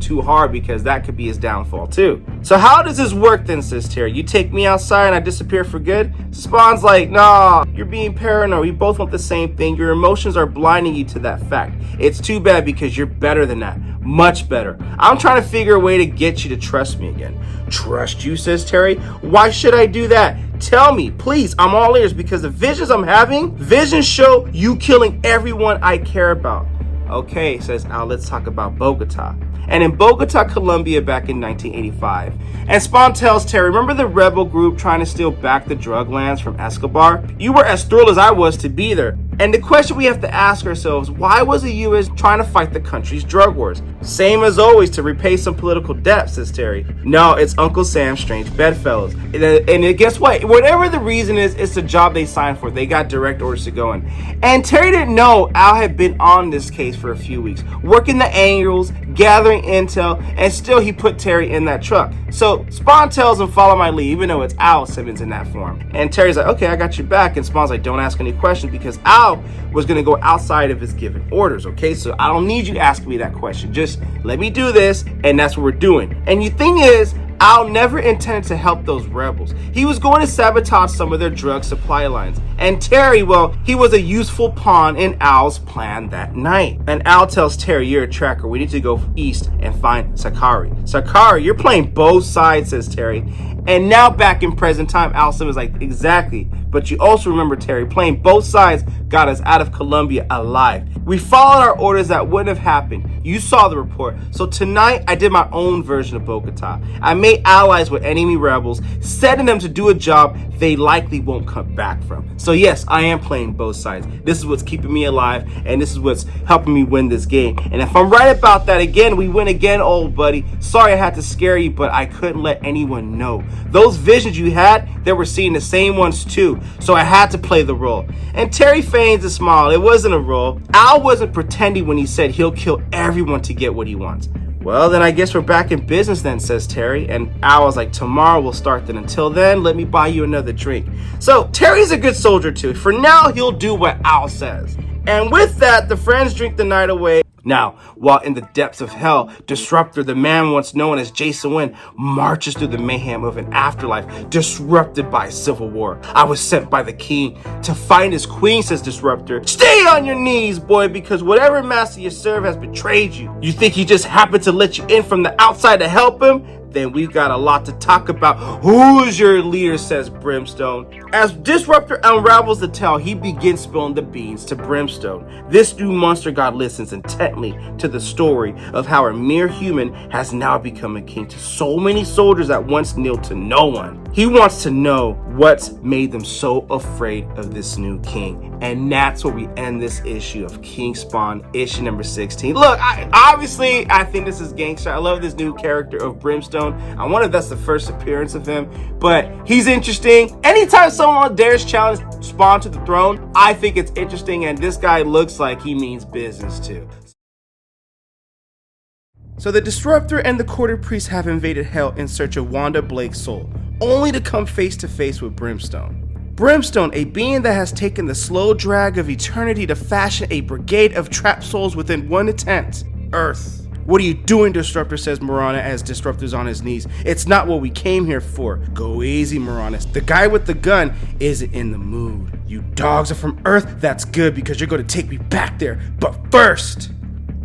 too hard, because that could be his downfall too. So how does this work then, says Terry? You take me outside and I disappear for good? Spawn's like, nah, you're being paranoid. We both want the same thing. Your emotions are blinding you to that fact. It's too bad because you're better than that. Much better. I'm trying to figure a way to get you to trust me again. Trust you, says Terry? Why should I do that? Tell me, please. I'm all ears, because the visions I'm having, visions show you killing everyone I care about. Okay, says Al, let's talk about Bogota. And in Bogota, Colombia, back in 1985. And Spawn tells Terry, remember the rebel group trying to steal back the drug lands from Escobar? You were as thrilled as I was to be there. And the question we have to ask ourselves, why was the U.S. trying to fight the country's drug wars? Same as always, to repay some political debt, says Terry. No, it's Uncle Sam's strange bedfellows. And guess what? Whatever the reason is, it's the job they signed for. They got direct orders to go in. And Terry didn't know Al had been on this case for a few weeks, working the angles, gathering intel, and still he put Terry in that truck. So Spawn tells him, follow my lead, even though it's Al Simmons in that form. And Terry's like, okay, I got your back. And Spawn's like, don't ask any questions, because Al was going to go outside of his given orders, okay? So I don't need you asking me that question. Just let me do this, and that's what we're doing. And the thing is, Al never intended to help those rebels. He was going to sabotage some of their drug supply lines. And Terry, well, he was a useful pawn in Al's plan that night. And Al tells Terry, you're a tracker. We need to go east and find Sakari. Sakari, you're playing both sides, says Terry. And now back in present time, Al Simmons like, exactly. But you also remember, Terry, playing both sides got us out of Colombia alive. We followed our orders that wouldn't have happened. You saw the report. So tonight, I did my own version of Bogota. I made allies with enemy rebels, setting them to do a job they likely won't come back from. So yes, I am playing both sides. This is what's keeping me alive, and this is what's helping me win this game. And if I'm right about that, again, we win again, old buddy. Sorry I had to scare you, but I couldn't let anyone know. Those visions you had, they were seeing the same ones too. So I had to play the role. And Terry feigns a smile. It wasn't a role. Al wasn't pretending when he said he'll kill everyone to get what he wants. Well, then I guess we're back in business then, says Terry. And Al was like, tomorrow we'll start then. Until then, let me buy you another drink. So Terry's a good soldier too. For now, he'll do what Al says. And with that, the friends drink the night away. Now, while in the depths of hell, Disruptor, the man once known as Jason Wynn, marches through the mayhem of an afterlife disrupted by civil war. I was sent by the king to find his queen, says Disruptor. Stay on your knees, boy, because whatever master you serve has betrayed you. You think he just happened to let you in from the outside to help him? Then we've got a lot to talk about. Who is your leader, says Brimstone. As Disruptor unravels the tale, he begins spilling the beans to Brimstone. This new monster god listens intently to the story of how a mere human has now become a king to so many soldiers that once kneeled to no one. He wants to know what's made them so afraid of this new king. And that's where we end this issue of King Spawn, issue number 16. Look, I think this is gangster. I love this new character of Brimstone. I wonder if that's the first appearance of him, but he's interesting. Anytime someone dares challenge Spawn to the throne, I think it's interesting, and this guy looks like he means business too. So the Disruptor and the Quarter Priest have invaded Hell in search of Wanda Blake's soul, only to come face to face with Brimstone. Brimstone, a being that has taken the slow drag of eternity to fashion a brigade of trapped souls within one attempt, Earth. What are you doing, Disruptor, says Marana as Disruptor's on his knees. It's not what we came here for. Go easy, Marana. The guy with the gun isn't in the mood. You dogs are from Earth? That's good, because you're going to take me back there. But first,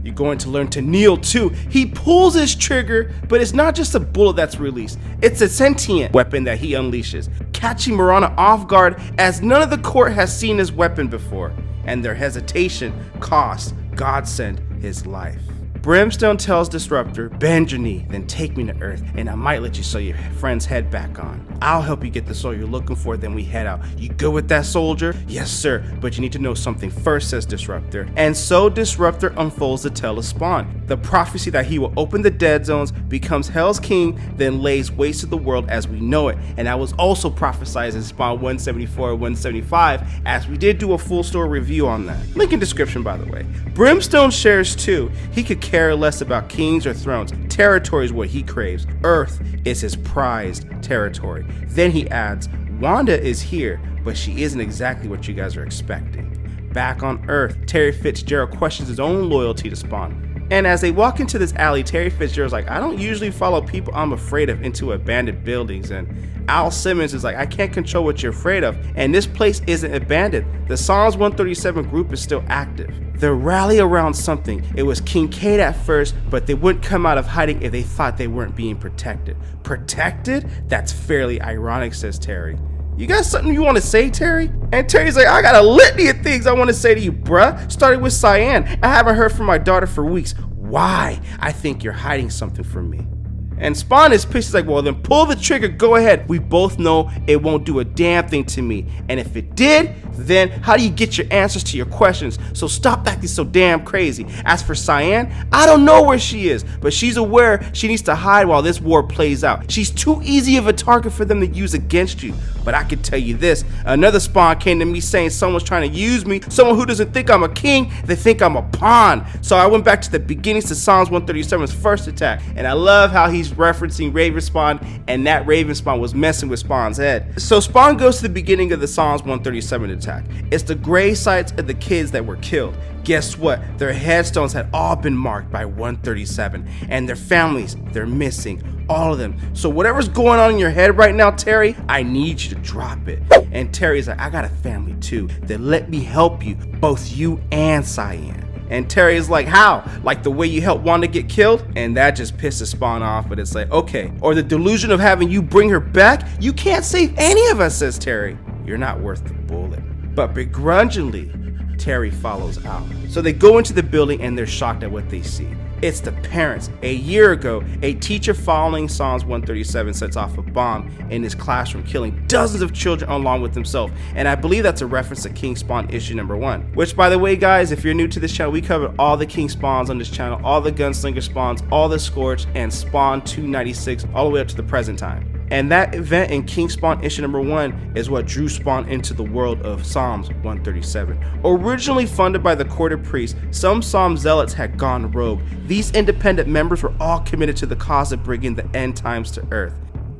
you're going to learn to kneel too. He pulls his trigger, but it's not just a bullet that's released. It's a sentient weapon that he unleashes, catching Marana off guard as none of the court has seen his weapon before, and their hesitation cost Godsend his life. Brimstone tells Disruptor, bend your knee, then take me to Earth, and I might let you sew your friend's head back on. I'll help you get the soul you're looking for, then we head out. You good with that, soldier? Yes, sir, but you need to know something first, says Disruptor. And so Disruptor unfolds the tale of Spawn. The prophecy that he will open the dead zones, becomes Hell's king, then lays waste to the world as we know it. And that was also prophesied in Spawn 174 and 175, as we did do a full story review on that. Link in description, by the way. Brimstone shares too. He could care less about kings or thrones. Territory is what he craves. Earth is his prized territory. Then he adds, Wanda is here, but she isn't exactly what you guys are expecting. Back on Earth, Terry Fitzgerald questions his own loyalty to Spawn. And as they walk into this alley, Terry Fitzgerald's like, I don't usually follow people I'm afraid of into abandoned buildings. And Al Simmons is like, I can't control what you're afraid of. And this place isn't abandoned. The Psalms 137 group is still active. They rally around something. It was Kincaid at first, but they wouldn't come out of hiding if they thought they weren't being protected. Protected? That's fairly ironic, says Terry. You got something you want to say, Terry? And Terry's like, I got a litany of things I want to say to you, bruh. Starting with Cyan. I haven't heard from my daughter for weeks. Why? I think you're hiding something from me. And Spawn is pissed. He's like, well, then pull the trigger. Go ahead. We both know it won't do a damn thing to me. And if it did, then how do you get your answers to your questions? So stop acting so damn crazy. As for Cyan, I don't know where she is, but she's aware she needs to hide while this war plays out. She's too easy of a target for them to use against you. But I can tell you this, another Spawn came to me saying someone's trying to use me, someone who doesn't think I'm a king, they think I'm a pawn. So I went back to the beginnings to Psalms 137's first attack, and I love how he's referencing Raven Spawn, and that Raven Spawn was messing with Spawn's head. So Spawn goes to the beginning of the Psalms 137 attack. It's the grave sites of the kids that were killed. Guess what? Their headstones had all been marked by 137, and their families, they're missing. All of them. So whatever's going on in your head right now, Terry, I need you to drop it. And Terry's like, I got a family too. Then let me help you, both you and Cyan. And Terry's like, how? Like the way you helped Wanda get killed? And that just pisses Spawn off, but it's like, okay. Or the delusion of having you bring her back? You can't save any of us, says Terry. You're not worth the bullet. But begrudgingly, Terry follows out. So they go into the building and they're shocked at what they see. It's the parents. A year ago, a teacher following Psalms 137 sets off a bomb in his classroom, killing dozens of children along with himself. And I believe that's a reference to King Spawn issue number 1. Which, by the way, guys, if you're new to this channel, we covered all the King Spawns on this channel, all the Gunslinger Spawns, all the Scorch, and Spawn 296, all the way up to the present time. And that event in King Spawn issue number 1 is what drew Spawn into the world of Psalms 137. Originally funded by the court of priests, some Psalm zealots had gone rogue. These independent members were all committed to the cause of bringing the end times to Earth.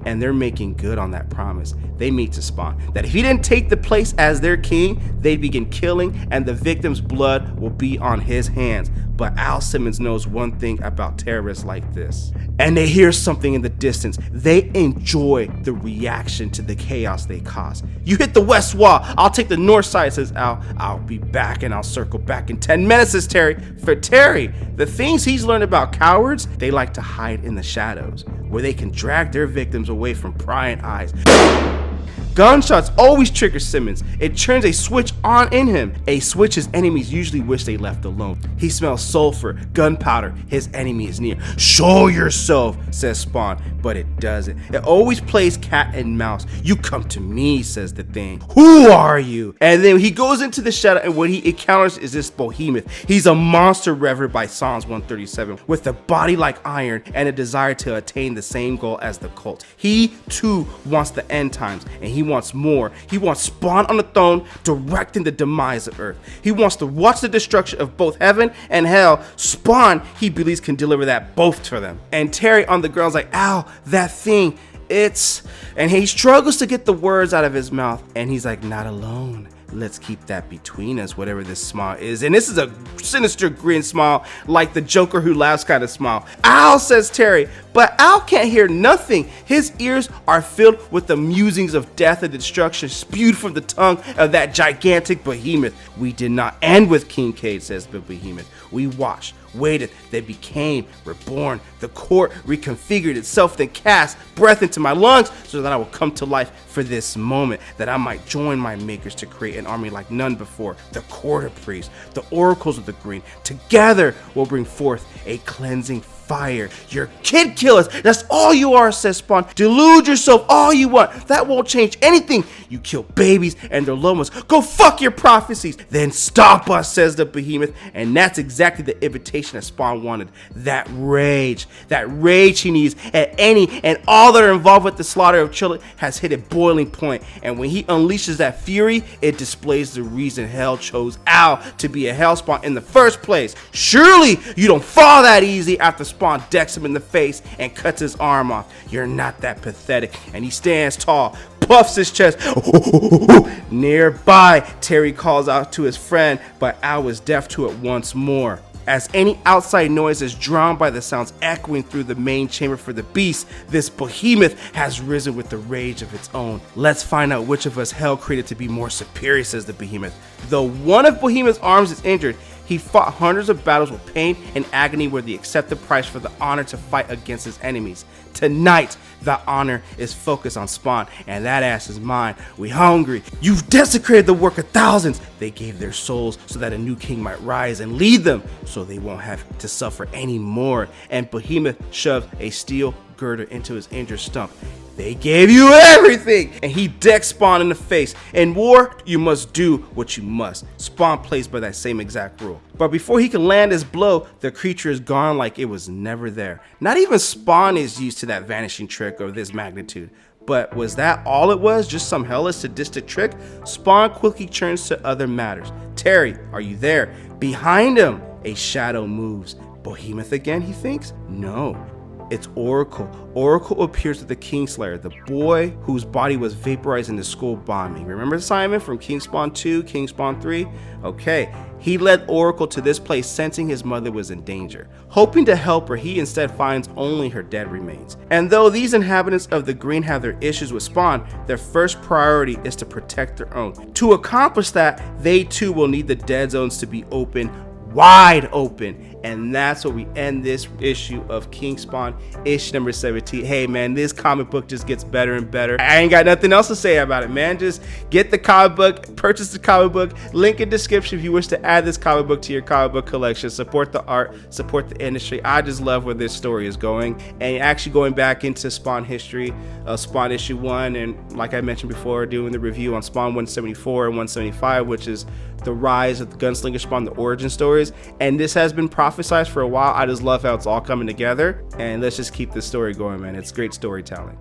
And they're making good on that promise. They made to Spawn that if he didn't take the place as their king, they'd begin killing and the victim's blood will be on his hands. But Al Simmons knows one thing about terrorists like this. And they hear something in the distance. They enjoy the reaction to the chaos they cause. You hit the west wall, I'll take the north side, says Al. I'll be back and I'll circle back in 10 minutes, says Terry. For Terry, the things he's learned about cowards, they like to hide in the shadows, where they can drag their victims away from prying eyes. Gunshots always trigger Simmons. It turns a switch on in him, a switch his enemies usually wish they left alone. He smells sulfur, gunpowder, his enemy is near. Show yourself, says Spawn, but it doesn't. It always plays cat and mouse. You come to me, says the thing. Who are you? And then he goes into the shadow, and what he encounters is this behemoth. He's a monster revered by Psalms 137, with a body like iron and a desire to attain the same goal as the cult. He too wants the end times, and he wants more. He wants Spawn on the throne, directing the demise of Earth. He wants to watch the destruction of both heaven and hell. Spawn, he believes, can deliver that both for them. And Terry on the ground's like, ow, that thing, it's... And he struggles to get the words out of his mouth, and he's like, not alone. Let's keep that between us, whatever this smile is. And this is a sinister grin smile, like the Joker who laughs kind of smile. Al, says Terry, but Al can't hear nothing. His ears are filled with the musings of death and destruction spewed from the tongue of that gigantic behemoth. We did not end with Kincaid, says the behemoth. We watched, waited, they became reborn. The court reconfigured itself, then cast breath into my lungs so that I will come to life for this moment, that I might join my makers to create an army like none before. The court of priests, the oracles of the green, together will bring forth a cleansing fire. You're kid killers. That's all you are, says Spawn. Delude yourself all you want. That won't change anything. You kill babies and their loved ones. Go fuck your prophecies. Then stop us, says the behemoth. And that's exactly the invitation that Spawn wanted. That rage he needs at any and all that are involved with the slaughter of children has hit a boiling point. And when he unleashes that fury, it displays the reason hell chose Al to be a hellspawn in the first place. Surely you don't fall that easy after Spawn decks him in the face and cuts his arm off. You're not that pathetic. And he stands tall, puffs his chest. Nearby, Terry calls out to his friend, but Al was deaf to it once more. As any outside noise is drowned by the sounds echoing through the main chamber for the beast, this behemoth has risen with the rage of its own. Let's find out which of us hell created to be more superior, says the behemoth. Though one of Behemoth's arms is injured, he fought hundreds of battles with pain and agony where the accepted price for the honor to fight against his enemies. Tonight, the honor is focused on Spawn, and that ass is mine. We hungry. You've desecrated the work of thousands. They gave their souls so that a new king might rise and lead them, so they won't have to suffer anymore. And Behemoth shoved a steel girder into his injured stump. They gave you everything! And he decks Spawn in the face. In war, you must do what you must. Spawn plays by that same exact rule. But before he can land his blow, the creature is gone like it was never there. Not even Spawn is used to that vanishing trick of this magnitude. But was that all it was? Just some hellish sadistic trick? Spawn quickly turns to other matters. Terry, are you there? Behind him, a shadow moves. Behemoth again, he thinks? No. It's Oracle. Oracle appears with the Kingslayer, the boy whose body was vaporized in the school bombing. Remember Simon from King Spawn 2, King Spawn 3? Okay, he led Oracle to this place sensing his mother was in danger. Hoping to help her, he instead finds only her dead remains. And though these inhabitants of the Green have their issues with Spawn, their first priority is to protect their own. To accomplish that, they too will need the dead zones to be open wide open. And that's where we end this issue of King Spawn, issue number 17. Hey man, this comic book just gets better and better. I ain't got nothing else to say about it, man. Just get the comic book, purchase the comic book, link in description if you wish to add this comic book to your comic book collection. Support the art, support the industry. I just love where this story is going. And actually going back into Spawn history, Spawn issue 1, and like I mentioned before, doing the review on Spawn 174 and 175, which is the rise of the Gunslinger Spawn, the origin stories. And this has been prophesized for a while. I just love how it's all coming together, and let's just keep this story going, man. It's great storytelling.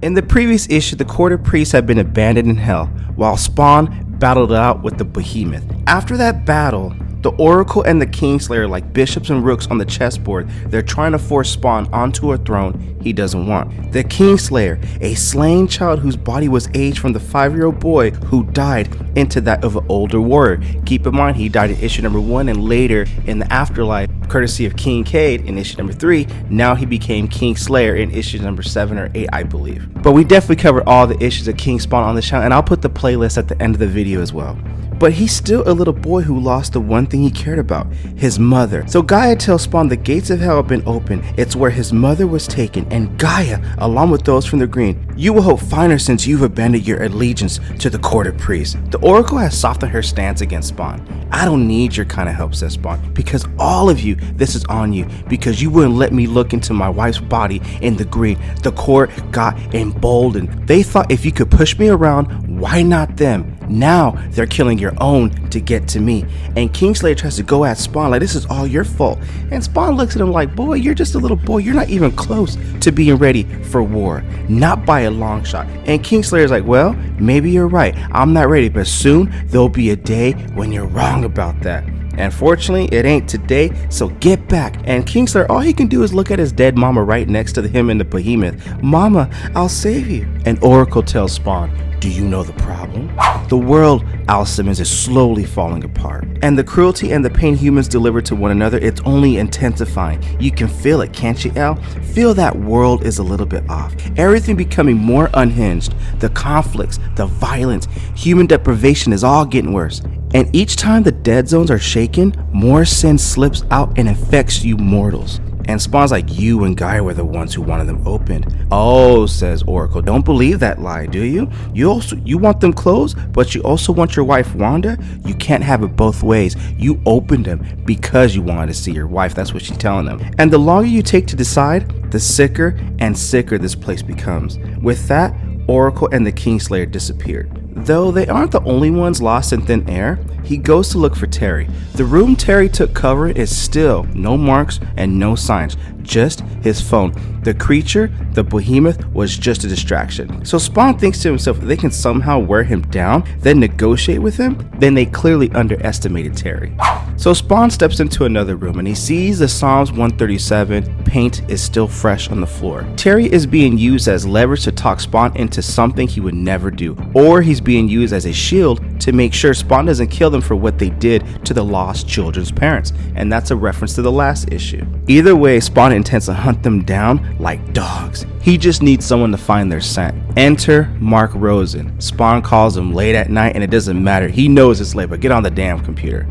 In the previous issue, the Court of Priests had been abandoned in hell while Spawn battled it out with the Behemoth. After that battle, the Oracle and the Kingslayer, like bishops and rooks on the chessboard, they're trying to force Spawn onto a throne he doesn't want. The Kingslayer, a slain child whose body was aged from the 5-year-old boy who died into that of an older warrior. Keep in mind, he died in issue number 1, and later in the afterlife, courtesy of King Cade in issue number 3, now he became Kingslayer in issue number 7 or 8, I believe. But we definitely covered all the issues of King Spawn on the channel, and I'll put the playlist at the end of the video as well. But he's still a little boy who lost the one thing he cared about, his mother. So Gaia tells Spawn the gates of hell have been opened. It's where his mother was taken, and Gaia, along with those from the green, you will hope finer since you've abandoned your allegiance to the Court of Priests. The Oracle has softened her stance against Spawn. I don't need your kind of help, says Spawn, because all of you, this is on you, because you wouldn't let me look into my wife's body in the green. The court got emboldened. They thought if you could push me around, why not them? Now they're killing your own to get to me. And Kingslayer tries to go at Spawn like this is all your fault. And Spawn looks at him like, boy, you're just a little boy. You're not even close to being ready for war. Not by a long shot. And Kingslayer's like, well, maybe you're right. I'm not ready, but soon there'll be a day when you're wrong about that. And fortunately, it ain't today, so get back. And Kingslayer, all he can do is look at his dead mama right next to him in the Behemoth. Mama, I'll save you. And Oracle tells Spawn, do you know the problem? The world, Al Simmons, is slowly falling apart. And the cruelty and the pain humans deliver to one another, it's only intensifying. You can feel it, can't you, Al? Feel that world is a little bit off. Everything becoming more unhinged. The conflicts, the violence, human deprivation is all getting worse. And each time the dead zones are shaken, more sin slips out and infects you mortals. And Spawn's like, you and Guy were the ones who wanted them opened. Oh, says Oracle, don't believe that lie, do you? You want them closed, but you also want your wife Wanda? You can't have it both ways. You opened them because you wanted to see your wife. That's what she's telling them. And the longer you take to decide, the sicker and sicker this place becomes. With that, Oracle and the Kingslayer disappeared. Though they aren't the only ones lost in thin air, he goes to look for Terry. The room Terry took cover in is still no marks and no signs, just his phone. The creature, the Behemoth, was just a distraction. So Spawn thinks to himself, if they can somehow wear him down, then negotiate with him, then they clearly underestimated Terry. So Spawn steps into another room and he sees the Psalms 137 paint is still fresh on the floor. Terry is being used as leverage to talk Spawn into something he would never do, or he's being used as a shield to make sure Spawn doesn't kill them for what they did to the lost children's parents, and that's a reference to the last issue. Either way, Spawn intends to hunt them down like dogs. He just needs someone to find their scent. Enter Mark Rosen. Spawn calls him late at night and it doesn't matter. He knows it's late, but get on the damn computer.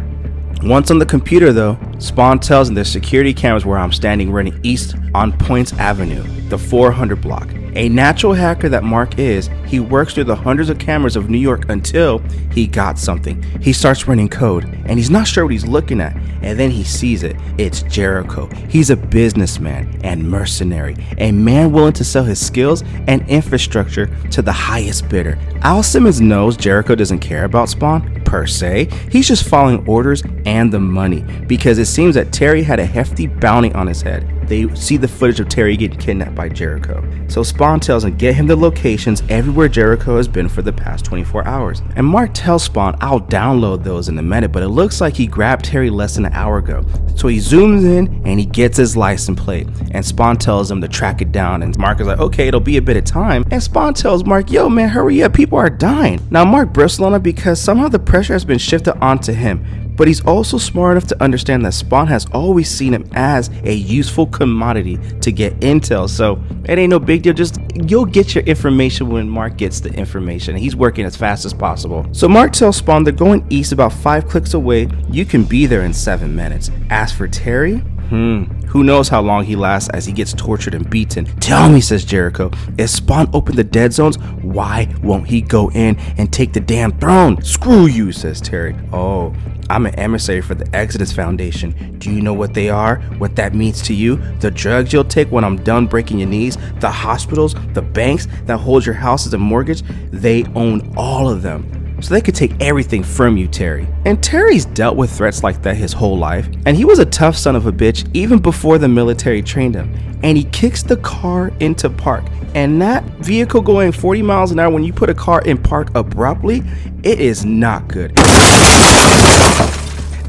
Once on the computer though, Spawn tells him there's security cameras where I'm standing running east on Points Avenue, the 400 block. A natural hacker that Mark is, he works through the hundreds of cameras of New York until he got something. He starts running code and he's not sure what he's looking at, and then he sees it. It's Jericho. He's a businessman and mercenary, a man willing to sell his skills and infrastructure to the highest bidder. Al Simmons knows Jericho doesn't care about Spawn per se. He's just following orders and the money, because it seems that Terry had a hefty bounty on his head. They see the footage of Terry getting kidnapped by Jericho. So Spawn tells him get him the locations everywhere Jericho has been for the past 24 hours. And Mark tells Spawn, I'll download those in a minute, but it looks like he grabbed Terry less than an hour ago. So he zooms in and he gets his license plate. And Spawn tells him to track it down. And Mark is like, okay, it'll be a bit of time. And Spawn tells Mark, yo man, hurry up, people are dying. Now Mark bristles on it because somehow the pressure has been shifted onto him. but he's also smart enough to understand that Spawn has always seen him as a useful commodity to get intel, so it ain't no big deal. Just you'll get your information when Mark gets the information. He's working as fast as possible. So Mark tells Spawn they're going east about 5 clicks away. You can be there in 7 minutes. As for Terry, who knows how long he lasts as he gets tortured and beaten. Tell me, says Jericho, if Spawn opened the dead zones, why won't he go in and take the damn throne? Screw you, says Terry. Oh, I'm an emissary for the Exodus Foundation. Do you know what they are? What that means to you? The drugs you'll take when I'm done breaking your knees? The hospitals? The banks that hold your house as a mortgage? They own all of them. So they could take everything from you, Terry. And Terry's dealt with threats like that his whole life. And he was a tough son of a bitch even before the military trained him. And he kicks the car into park. And that vehicle going 40 miles an hour, when you put a car in park abruptly, it is not good.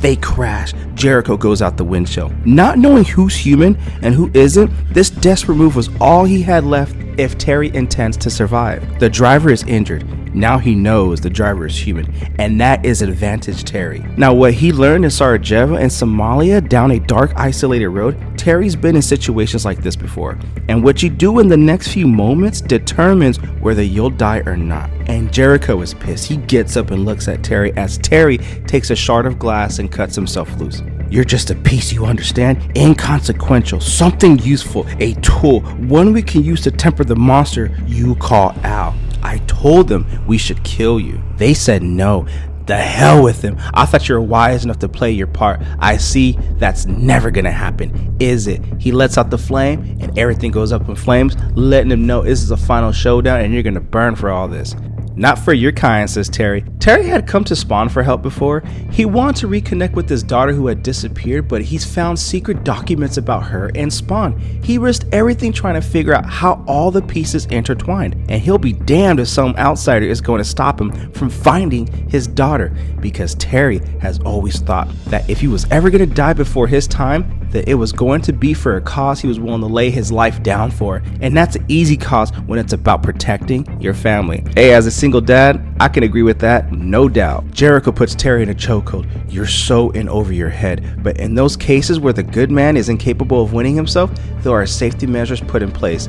They crash. Jericho goes out the windshield. Not knowing who's human and who isn't, this desperate move was all he had left if Terry intends to survive. The driver is injured. Now he knows the driver is human, and that is advantage Terry. Now what he learned in Sarajevo and Somalia down a dark isolated road, Terry's been in situations like this before. And what you do in the next few moments determines whether you'll die or not. And Jericho is pissed. He gets up and looks at Terry as Terry takes a shard of glass and cuts himself loose. You're just a piece, you understand? Inconsequential, something useful, a tool, one we can use to temper the monster you call Al. I told them we should kill you. They said no. The hell with him. I thought you were wise enough to play your part. I see that's never gonna happen, is it? He lets out the flame and everything goes up in flames, letting him know this is a final showdown and you're gonna burn for all this. Not for your kind, says Terry. Terry had come to Spawn for help before. He wanted to reconnect with his daughter who had disappeared, but he's found secret documents about her and Spawn. He risked everything trying to figure out how all the pieces intertwined, and he'll be damned if some outsider is going to stop him from finding his daughter, because Terry has always thought that if he was ever going to die before his time, that it was going to be for a cause he was willing to lay his life down for, and that's an easy cause when it's about protecting your family. Hey, as a single dad, I can agree with that, no doubt. Jericho puts Terry in a chokehold. You're so in over your head, but in those cases where the good man is incapable of winning himself, there are safety measures put in place.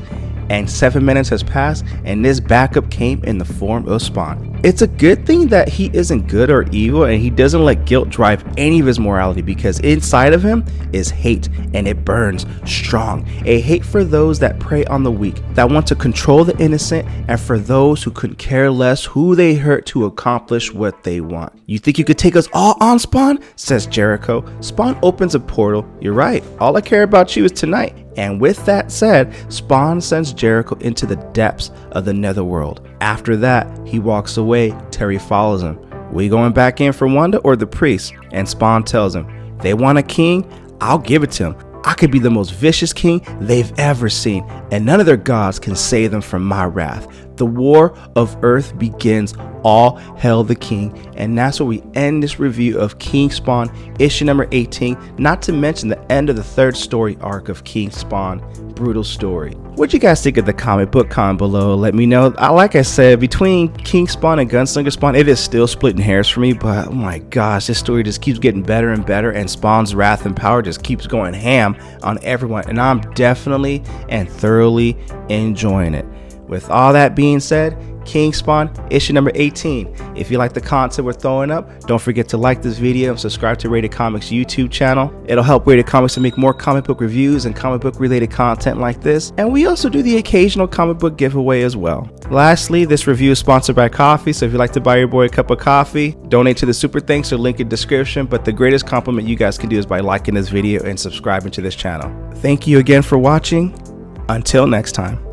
And 7 minutes has passed, and this backup came in the form of Spawn. It's a good thing that he isn't good or evil, and he doesn't let guilt drive any of his morality, because inside of him is hate, and it burns strong. A hate for those that prey on the weak, that want to control the innocent, and for those who couldn't care less who they hurt to accomplish what they want. You think you could take us all on, Spawn? Says Jericho. Spawn opens a portal. You're right. All I care about you is tonight. And with that said, Spawn sends Jericho into the depths of the netherworld. After that, he walks away. Terry follows him. We going back in for Wanda or the priest? And Spawn tells him, they want a king? I'll give it to him. I could be the most vicious king they've ever seen, and none of their gods can save them from my wrath. The war of Earth begins. All hail the king. And that's where we end this review of King Spawn issue number 18, not to mention the end of the 3rd story arc of King Spawn. Brutal story. What you guys think of the comic book? Comment below, let me know. Like I said, between King Spawn and Gunslinger Spawn, it is still splitting hairs for me, but oh my gosh, this story just keeps getting better and better, and Spawn's wrath and power just keeps going ham on everyone, and I'm definitely and thoroughly enjoying it. With all that being said, King Spawn issue number 18. If you like the content we're throwing up, don't forget to like this video and subscribe to Rated Comics YouTube channel. It'll help Rated Comics to make more comic book reviews and comic book related content like this, and we also do the occasional comic book giveaway as well. Lastly, this review is sponsored by coffee, so if you'd like to buy your boy a cup of coffee, donate to the super thanks or link in description, but the greatest compliment you guys can do is by liking this video and subscribing to this channel. Thank you again for watching. Until next time.